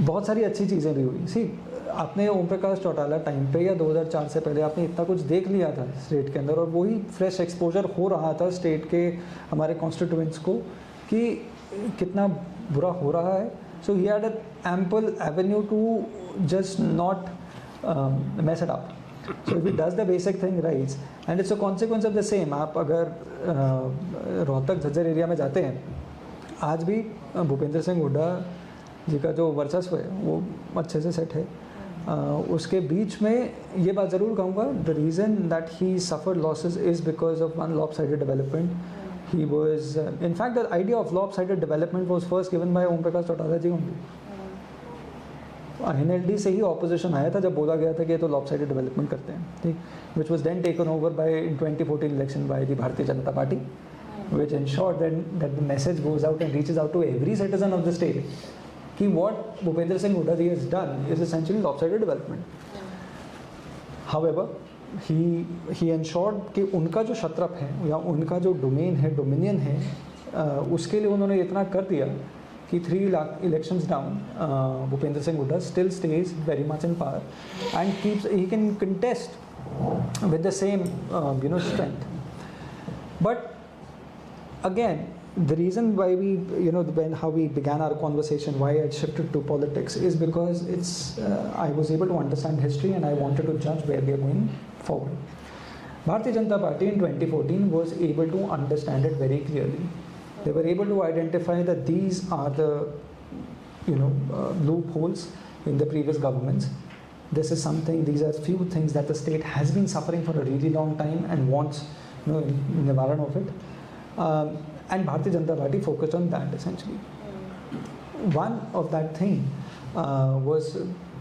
बहुत सारी अच्छी चीज़ें भी हुई. सी आपने ओम प्रकाश चौटाला टाइम पे या 2004 से पहले आपने इतना कुछ देख लिया था स्टेट के अंदर, और वही फ्रेश एक्सपोजर हो रहा था स्टेट के हमारे कॉन्स्टिट्यूएंट्स को कि कितना बुरा हो रहा है. So he had ample avenue to just not mess it up. So if he does the basic thing rights, and it's a consequence of the same. आप अगर रोहतक झज्जर एरिया में जाते हैं, आज भी भूपेंद्र सिंह हुड्डा जी का जो वर्चस्व है वो अच्छे से सेट है. उसके बीच में ये बात ज़रूर कहूँगा, the reason that he suffer losses is because of one lopsided development. He was in fact the idea of lopsided development was first given by Om Prakash Chautala ji only. NLD से ही ऑपोजिशन आया था जब बोला गया था कि ये तो लॉपसाइडेड डेवलपमेंट करते हैं, ठीक, which was then taken over by in 2014 election by the Bharatiya Janata Party, which ensured that the message goes out and reaches out to every citizen of the state कि what Bhupendra Singh Hooda has done is essentially lopsided development. However, he ensured कि उनका जो क्षत्रप है या उनका जो domain है, dominion है, उसके लिए उन्होंने इतना कर दिया कि 3 lakh elections down, Bhupendra Singh Hooda still stays very much in power and he can contest with the same strength. But again, the reason why we, how we began our conversation, why I shifted to politics, is because I was able to understand history and I wanted to judge where we are going forward. Bharatiya Janata Party in 2014 was able to understand it very clearly. They were able to identify that these are the, loopholes in the previous governments. This is something, these are few things that the state has been suffering for a really long time and wants, nivaran of it. And Bharatiya Janata Party focused on that essentially. One of that thing was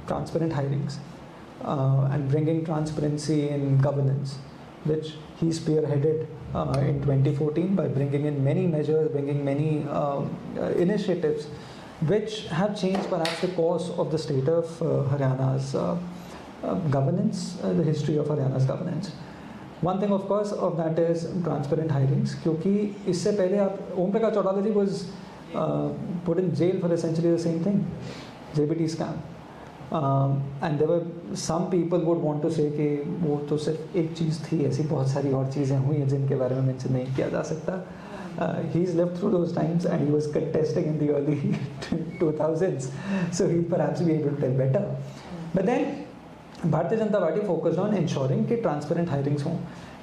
transparent hirings and bringing transparency in governance, which he spearheaded in 2014 by bringing in many measures, bringing many initiatives which have changed perhaps the course of the state of Haryana's governance, the history of Haryana's governance. One thing of course of that is transparent hirings, क्योंकि इससे पहले आप ओम प्रकाश चौटाला जी was put in jail for essentially the same thing, JBT scam. And there were some people would want to say कि वो तो सिर्फ एक चीज़ थी, ऐसी बहुत सारी और चीज़ें हुई हैं जिनके बारे में मेंशन नहीं किया जा सकता. He's lived through those times and he was contesting in the early 2000s, so he'll perhaps be able to tell better. But then Bharatiya Janata Party focused on ensuring कि transparent hirings हों,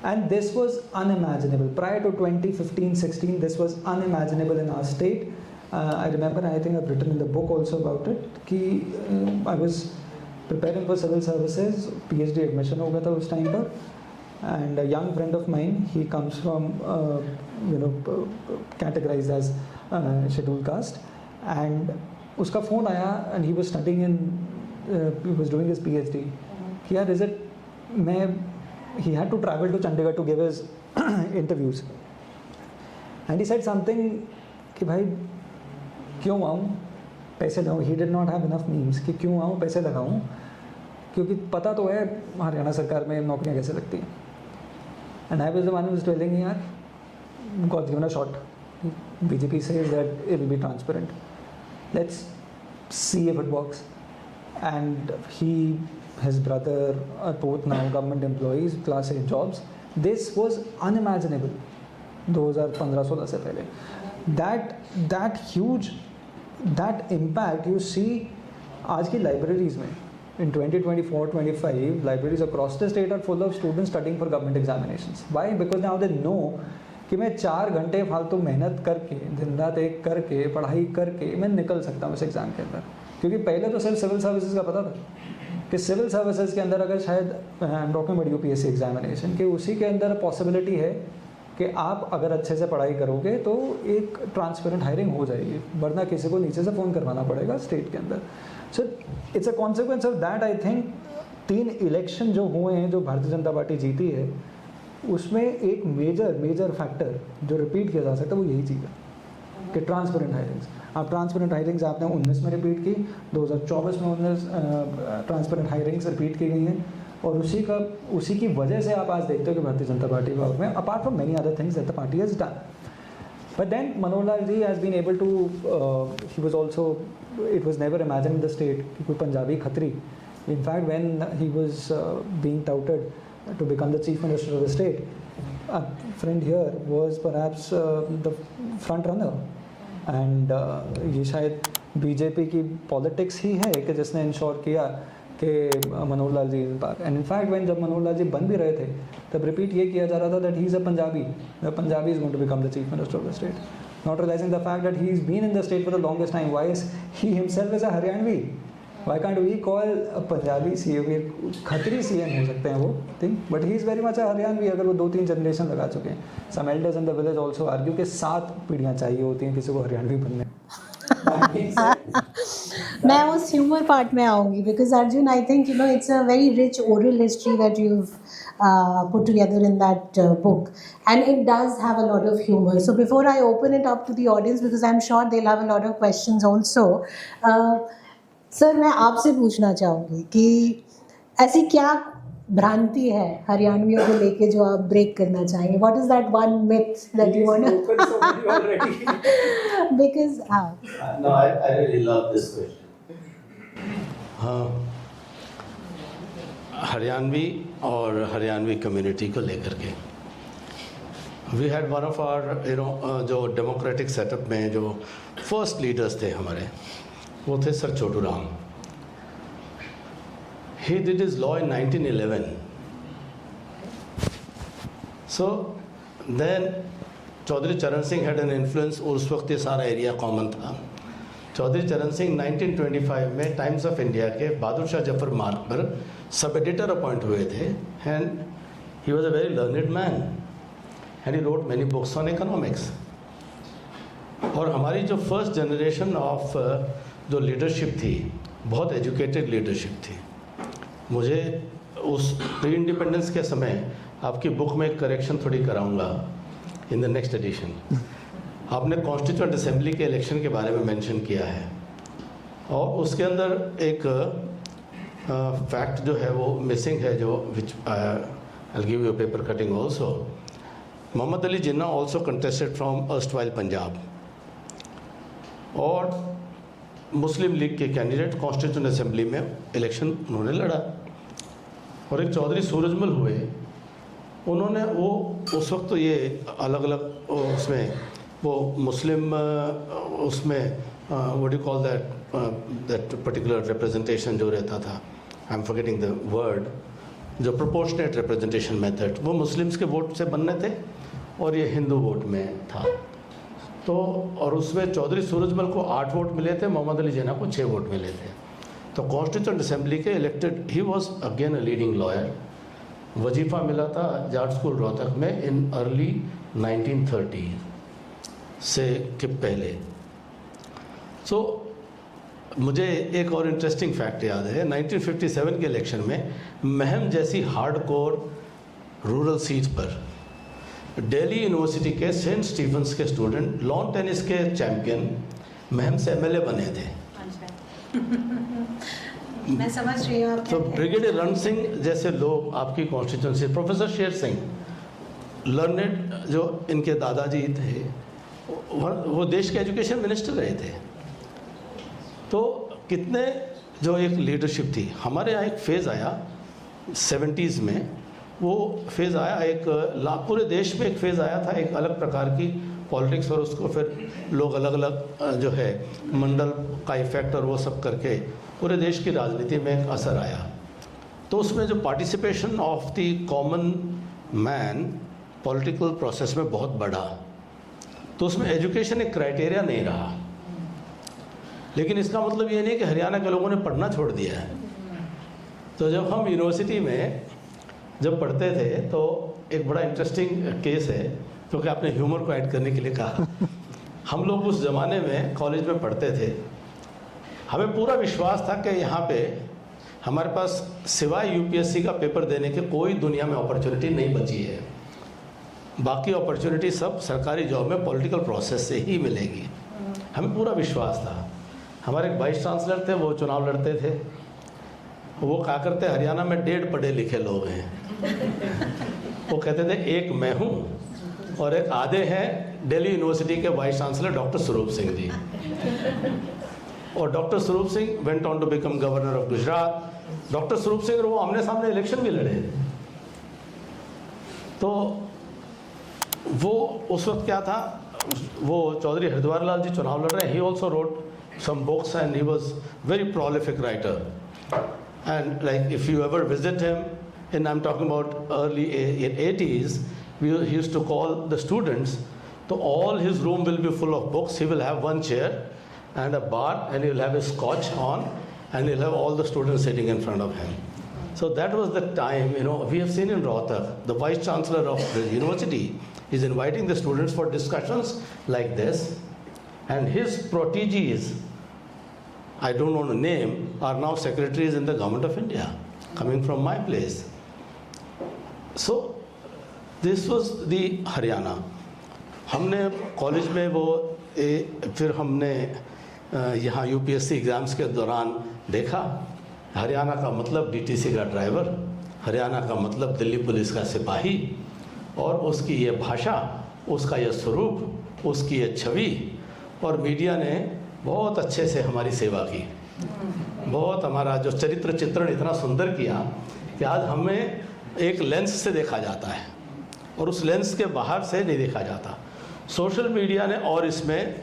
and this was unimaginable. Prior to 2015-16, this was unimaginable in our state. I remember, I think I've written in the book also about it, कि I was preparing for civil services, PhD admission हो गया था उस time पर, and a young friend of mine, he comes from categorized as scheduled caste, and उसका phone आया and he was studying in he was doing his PhD. कि यार is it he had to travel to Chandigarh to give his interviews, and he said something कि भाई क्यों आऊँ पैसे लगाऊँ. He did not have enough means कि क्यों आऊँ पैसे लगाऊँ, क्योंकि पता तो है हरियाणा सरकार में नौकरियाँ कैसे लगती हैं. And I was the one who was telling yaar, God's given a shot. BJP says that it will be transparent. Let's see if it works. And he, his brother are both now government employees, class A jobs. This was unimaginable 2015-16 से पहले. That huge, that impact you see आज की libraries में. In 2024-25, libraries across the state are full of students studying for government examinations. Why? Because now they know कि मैं 4 घंटे फालतू मेहनत करके, दिन रात एक करके, पढ़ाई करके मैं निकल सकता हूँ इस एग्ज़ाम के अंदर. क्योंकि पहले तो सिर्फ सिविल सर्विसेज का पता था कि सिविल सर्विसेज के अंदर अगर शायद I am talking about UPSC examination कि उसी के अंदर पॉसिबिलिटी है कि आप अगर अच्छे से पढ़ाई करोगे तो एक ट्रांसपेरेंट हायरिंग हो जाएगी, वरना किसी को नीचे से फ़ोन करवाना पड़ेगा स्टेट के अंदर. सो it's a consequence of that. I think 3 election जो हुए हैं जो भारतीय जनता पार्टी जीती है उसमें एक मेजर फैक्टर जो रिपीट किया जा सकता है वो यही चीज़ है कि ट्रांसपेरेंट हायरिंग्स. आप ट्रांसपेरेंट हायरिंग्स आपने 19 में रिपीट की, 2024 में 19 ट्रांसपेरेंट हायरिंग्स रिपीट की गई हैं, और उसी की वजह से आप आज देखते हो कि भारतीय जनता पार्टी में apart from many other things that the party has done. But then Manohar Lal ji has been able to, he was also, it was never imagined in the state कि कोई Punjabi Khatri. In fact, when he was being touted to become the chief minister of the state, a friend here was perhaps the front runner. And ये शायद BJP की politics ही है कि जिसने ensure किया कि Manohar Lal ji is back. And in fact when जब मनोहर लाल जी बन भी रहे थे तब रिपीट ये किया जा रहा था that he is a Punjabi, the Punjabi is going to become the chief minister of the state, not realising the fact that he is been in the state for the longest time. Why is he himself is a Haryanvi? Why can't we call a Punjabi CM? Khatri CM हो सकते हैं वो think, but he is very much a Haryanvi. अगर वो 2-3 generation लगा चुके हैं. Some elders in the village also argue कि 7 पीढ़ियाँ चाहिए होती हैं किसी को हरियाणवी बनने. मैं उस ह्यूमर पार्ट में आऊँगी because Arjun I think it's a very rich oral history that you put together in that book, and it does have a lot of humor. So before I open it up to the audience, because I'm sure they'll have a lot of questions also, sir मैं आपसे पूछना चाहूँगी कि ऐसी क्या भ्रांति है हरियाणवियों को लेके जो आप ब्रेक करना चाहेंगे? What is that one myth that you want because No, I really love this question. Haryanvi और हरियाणवी कम्युनिटी को लेकर के we had one of our जो डेमोक्रेटिक सेटअप में जो फर्स्ट लीडर्स थे हमारे वो थे sir Chhotu Ram. He did his law in 1911. So then Chaudhary Charan Singh had an influence. उस वक्त ये सारा एरिया कॉमन था. चौधरी चरण सिंह 1925 में टाइम्स ऑफ इंडिया के बहादुर शाह जफर मार्ग पर सब एडिटर अपॉइंट हुए थे, and he was a very learned man. And he wrote many books on economics. और हमारी जो फर्स्ट जनरेशन ऑफ जो लीडरशिप थी, बहुत एजुकेटेड लीडरशिप थी। मुझे उस प्री इंडिपेंडेंस के समय आपकी बुक में एक करेक्शन थोड़ी कराऊंगा इन द नेक्स्ट एडिशन। आपने कॉन्स्टिट्यूएंट असेंबली के इलेक्शन के बारे में मेंशन किया है, और उसके अंदर एक फैक्ट जो है वो मिसिंग है, जो which I give you paper cutting also. Mohammad Ali Jinnah also contested from erstwhile Punjab, और मुस्लिम लीग के कैंडिडेट कॉन्स्टिट्यूएंट असेंबली में इलेक्शन उन्होंने लड़ा, और एक चौधरी सूरजमल हुए। उन्होंने वो उस वक्त तो ये अलग अलग उसमें वो मुस्लिम उसमें what you call that particular representation जो रहता था, I am forgetting the word, जो प्रोपोर्शनेट रिप्रेजेंटेशन मेथड, वो मुस्लिम्स के वोट से बनने थे और ये हिंदू वोट में था। तो और उसमें चौधरी सूरजमल को 8 वोट मिले थे, मोहम्मद अली जिन्ना को 6 वोट मिले थे। तो कॉन्स्टिट्यूएंट असेंबली के elected, he was again a leading lawyer. वजीफ़ा मिला था जाट स्कूल रोहतक में इन अर्ली 1930 से के पहले। सो मुझे एक और इंटरेस्टिंग फैक्ट याद है, 1957 के इलेक्शन में महम जैसी हार्डकोर रूरल सीट पर दिल्ली यूनिवर्सिटी के सेंट स्टीफेंस के स्टूडेंट लॉन टेनिस के चैंपियन महम से एमएलए बने थे। मैं समझ रही हूँ। तो ब्रिगेडियर रण सिंह जैसे लोग आपकी constituency, professor Sher Singh learned जो इनके दादाजी थे, वो देश के एजुकेशन मिनिस्टर रहे थे। तो कितने जो एक लीडरशिप थी। हमारे यहाँ एक फेज़ आया 70s में, वो फेज़ आया एक पूरे देश में एक फेज़ आया था, एक अलग प्रकार की पॉलिटिक्स, और उसको फिर लोग अलग अलग जो है मंडल का इफ़ेक्ट और वो सब करके पूरे देश की राजनीति में एक असर आया। तो उसमें जो participation of the common man political process में बहुत बढ़ा, तो उसमें एजुकेशन एक क्राइटेरिया नहीं रहा। लेकिन इसका मतलब ये नहीं कि हरियाणा के लोगों ने पढ़ना छोड़ दिया है। तो जब हम यूनिवर्सिटी में जब पढ़ते थे तो एक बड़ा इंटरेस्टिंग केस है, क्योंकि आपने ह्यूमर को ऐड करने के लिए कहा। हम लोग उस ज़माने में कॉलेज में पढ़ते थे, हमें पूरा विश्वास था कि यहाँ पे हमारे पास सिवाय यूपीएससी का पेपर देने के कोई दुनिया में अपॉर्चुनिटी नहीं बची है। बाकी अपॉर्चुनिटी सब सरकारी जॉब में पॉलिटिकल प्रोसेस से ही मिलेगी, हमें पूरा विश्वास था। हमारे एक वाइस चांसलर थे, वो चुनाव लड़ते थे। वो क्या करते, हरियाणा में 1.5 पढ़े लिखे लोग हैं। वो कहते थे एक मैं हूँ और एक आधे हैं दिल्ली यूनिवर्सिटी के vice chancellor doctor Swaroop Singh ji. और doctor Swaroop Singh went on to become governor of Gujarat. Doctor Swaroop Singh वो आमने सामने इलेक्शन भी लड़े। तो वो उस वक्त क्या था, वो चौधरी हरिद्वार लाल जी चुनाव लड़ रहे हैं। He also wrote some books and he was very prolific writer, and like if you ever visit him, and I'm talking about early 80s, he used to call the students, so all his room will be full of books. He will have one chair and a bar, and he will have a scotch on, and he'll have all the students sitting in front of him. So that was the time, we have seen in Rohtak, the vice chancellor of the university is inviting the students for discussions like this. And his proteges, I don't want to name, are now secretaries in the government of India, coming from my place. So this was the Haryana. हमने college में वो फिर हमने यहाँ UPSC exams के दौरान देखा, हरियाणा का मतलब डीटीसी का ड्राइवर, हरियाणा का मतलब दिल्ली पुलिस का सिपाही, और उसकी ये भाषा, उसका ये स्वरूप, उसकी ये छवि। और मीडिया ने बहुत अच्छे से हमारी सेवा की, बहुत हमारा जो चरित्र चित्रण इतना सुंदर किया कि आज हमें एक लेंस से देखा जाता है और उस लेंस के बाहर से नहीं देखा जाता। सोशल मीडिया ने और इसमें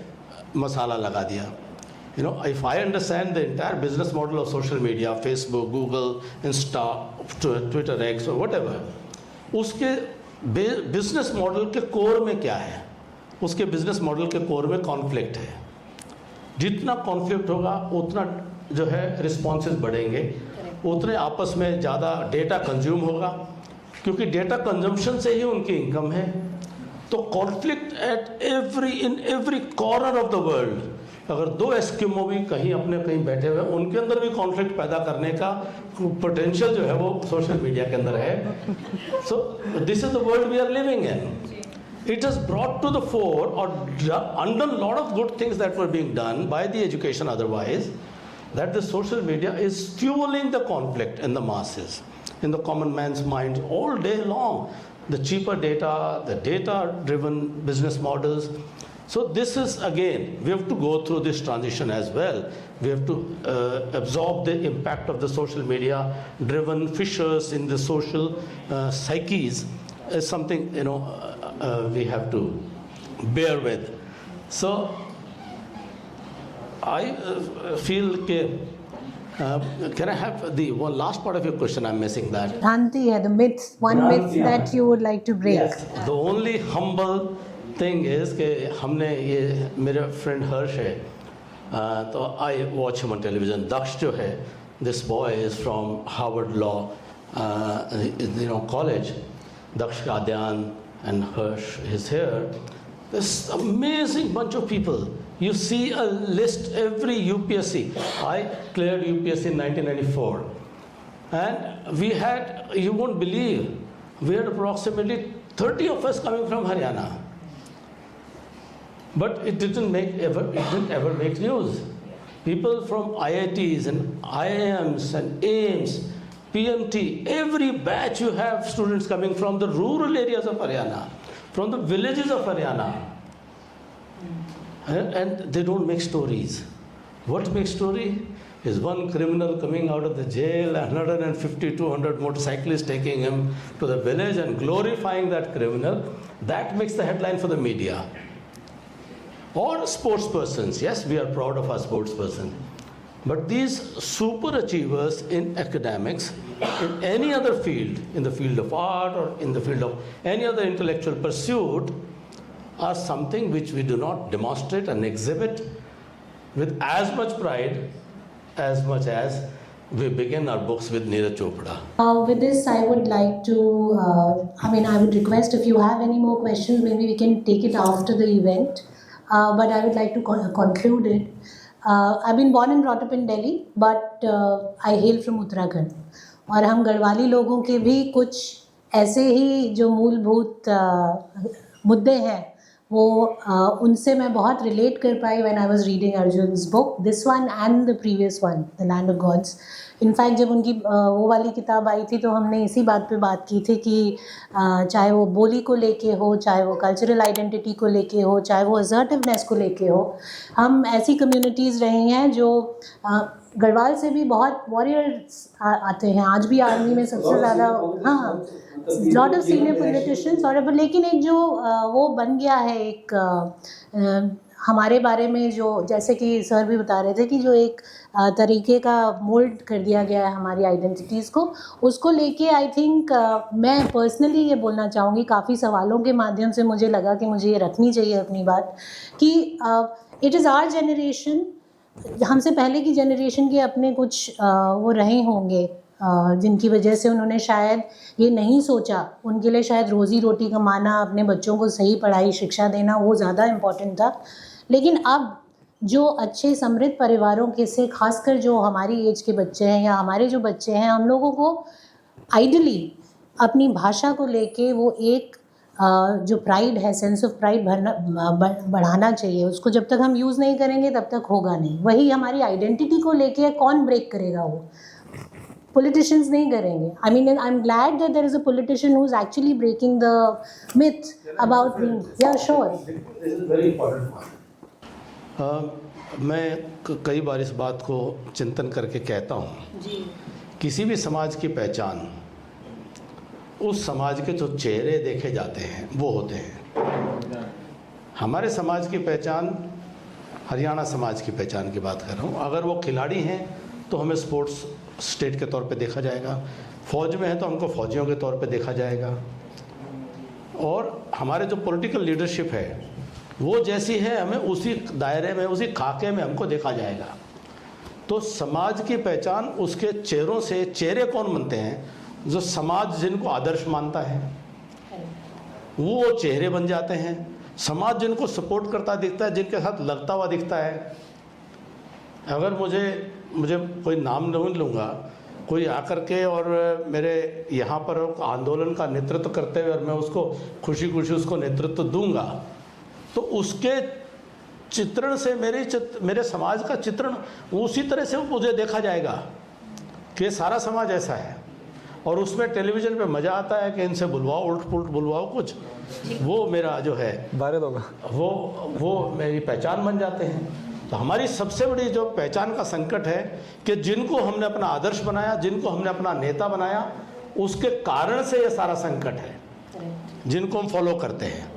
मसाला लगा दिया। If I understand the entire business model of social media, Facebook, Google, Insta, Twitter, x और व्हाटएवर, उसके बिजनेस मॉडल के कोर में क्या है? उसके बिजनेस मॉडल के कोर में कॉन्फ्लिक्ट है। जितना कॉन्फ्लिक्ट होगा उतना जो है रिस्पॉन्सेज बढ़ेंगे, उतने आपस में ज़्यादा डेटा कंज्यूम होगा, क्योंकि डेटा कंजम्पशन से ही उनकी इनकम है। तो conflict in every corner of the world, अगर दो एस्किमो भी कहीं अपने कहीं बैठे हुए उनके अंदर भी कॉन्फ्लिक्ट पैदा करने का पोटेंशियल जो है वो सोशल मीडिया के अंदर है. So this is the world we are living in. It has brought to the fore or undone a lot of good things that were being done by the education otherwise, that the social media is fueling the conflict in the masses, in the common man's minds all day long. The cheaper data, the data-driven business models. So this is, again, we have to go through this transition as well. We have to absorb the impact of the social media-driven fissures in the social psyches is something, we have to bear with. So I feel can I have the one last part of your question? I'm missing that. Bhranti hai, the myth, one myth that you would like to break. Yes. The only humble thing is कि हमने ये मेरा friend हर्ष है, तो I watch him on television. Daksh जो है, this boy is from Harvard Law, college. Daksh Kadyan and Harsh is here. This amazing bunch of people. You see a list every UPSC. I cleared UPSC in 1994. And we had, you won't believe, we had approximately 30 of us coming from Haryana. But it didn't ever make news. People from IITs and IIMs and AIMS, PMT, every batch you have students coming from the rural areas of Haryana, from the villages of Haryana. And they don't make stories. What makes story is one criminal coming out of the jail, 150, 200 motorcyclists taking him to the village and glorifying that criminal. That makes the headline for the media. Or sports persons. Yes, we are proud of our sports person. But these super achievers in academics, in any other field, in the field of art or in the field of any other intellectual pursuit, are something which we do not demonstrate and exhibit with as much pride as much as we begin our books with Neeraj Chopra. With this, I would like to, I would request if you have any more questions, maybe we can take it after the event. But I would like to conclude it. I've been born and brought up in Delhi, but I hail from Uttarakhand. और हम गढ़वाली लोगों के भी कुछ ऐसे ही जो मूलभूत मुद्दे हैं वो उनसे मैं बहुत रिलेट कर पाई when I was reading Arjun's book, this one and the previous one, The Land of Gods. In fact जब उनकी वो वाली किताब आई थी तो हमने इसी बात पे बात की थी कि चाहे वो बोली को लेके हो, चाहे वो कल्चरल आइडेंटिटी को लेके हो, चाहे वो असर्टिवनेस को लेके हो, हम ऐसी कम्युनिटीज़ रही हैं जो गढ़वाल से भी बहुत वॉरियर्स आते हैं. आज भी आर्मी में सबसे ज़्यादा, हाँ, लॉट ऑफ सीनियर पॉलिटिशियंस, और लेकिन एक जो वो बन गया है एक हमारे बारे में जो, जैसे कि सर भी बता रहे थे कि जो एक तरीके का मोल्ड कर दिया गया है हमारी आइडेंटिटीज़ को, उसको लेके आई थिंक मैं पर्सनली ये बोलना चाहूँगी, काफ़ी सवालों के माध्यम से मुझे लगा कि मुझे ये रखनी चाहिए अपनी बात, कि इट इज़ आवर जनरेशन. हमसे पहले की जनरेशन के अपने कुछ वो रहे होंगे जिनकी वजह से उन्होंने शायद ये नहीं सोचा, उनके लिए शायद रोज़ी रोटी कमाना, अपने बच्चों को सही पढ़ाई शिक्षा देना वो ज़्यादा इम्पॉर्टेंट था. लेकिन अब जो अच्छे समृद्ध परिवारों के से खासकर जो हमारी एज के बच्चे हैं या हमारे जो बच्चे हैं, हम लोगों को आइडली अपनी भाषा को लेके वो एक जो प्राइड है, सेंस ऑफ प्राइड बढ़ाना चाहिए. उसको जब तक हम यूज़ नहीं करेंगे तब तक होगा नहीं. वही हमारी आइडेंटिटी को लेके कौन ब्रेक करेगा? वो politicians नहीं करेंगे. I mean, I'm glad that there is a politician who's actually breaking the myth about being. Yeah, sure. This is very important one. मैं कई बार इस बात को चिंतन करके कहता हूँ जी. किसी भी समाज की पहचान उस समाज के जो चेहरे देखे जाते हैं वो होते हैं. हमारे समाज की पहचान, हरियाणा समाज की पहचान की बात कर रहा हूँ, अगर वो खिलाड़ी हैं तो हमें स्पोर्ट्स स्टेट के तौर पे देखा जाएगा, फौज में है तो हमको फौजियों के तौर पे देखा जाएगा, और हमारे जो पॉलिटिकल लीडरशिप है वो जैसी है हमें उसी दायरे में, उसी खाके में हमको देखा जाएगा. तो समाज की पहचान उसके चेहरों से, चेहरे कौन बनते हैं? जो समाज जिनको आदर्श मानता है, वो चेहरे बन जाते हैं। समाज जिनको सपोर्ट करता दिखता है, जिनके साथ लगता हुआ दिखता है। अगर मुझे कोई नाम नहीं लूँगा, कोई आकर के और मेरे यहाँ पर आंदोलन का नेतृत्व करते हुए और मैं उसको खुशी खुशी उसको नेतृत्व दूंगा, तो उसके चित्रण से मेरे समाज का चित्रण उसी तरह से मुझे देखा जाएगा कि सारा समाज ऐसा है। और उसमें टेलीविज़न पे मज़ा आता है कि इनसे बुलवाओ, उल्ट पुल्ट बुलवाओ कुछ, वो मेरा जो है भारत होगा, वो मेरी पहचान बन जाते हैं। तो हमारी सबसे बड़ी जो पहचान का संकट है कि जिनको हमने अपना आदर्श बनाया, जिनको हमने अपना नेता बनाया, उसके कारण से ये सारा संकट है, जिनको हम फॉलो करते हैं।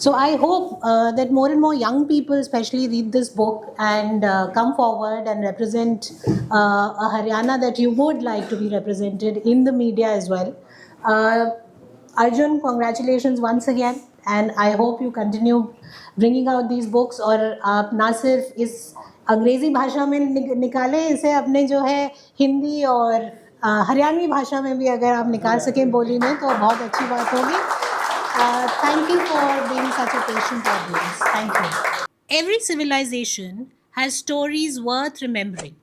So I hope that more and more young people especially read this book and come forward and represent a Haryana that you would like to be represented in the media as well. Arjun, congratulations once again, and I hope you continue bringing out these books और आप ना सिर्फ इस अंग्रेज़ी भाषा में निकालें, इसे अपने जो है हिंदी और हरियाणवी भाषा में भी अगर आप निकाल सकें बोली में, तो बहुत अच्छी बात होगी. Thank you for being such a patient audience. Thank you. Every civilization has stories worth remembering.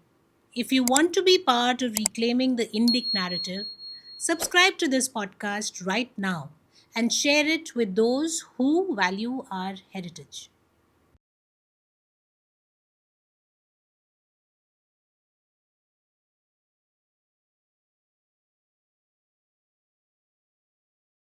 If you want to be part of reclaiming the Indic narrative, subscribe to this podcast right now and share it with those who value our heritage.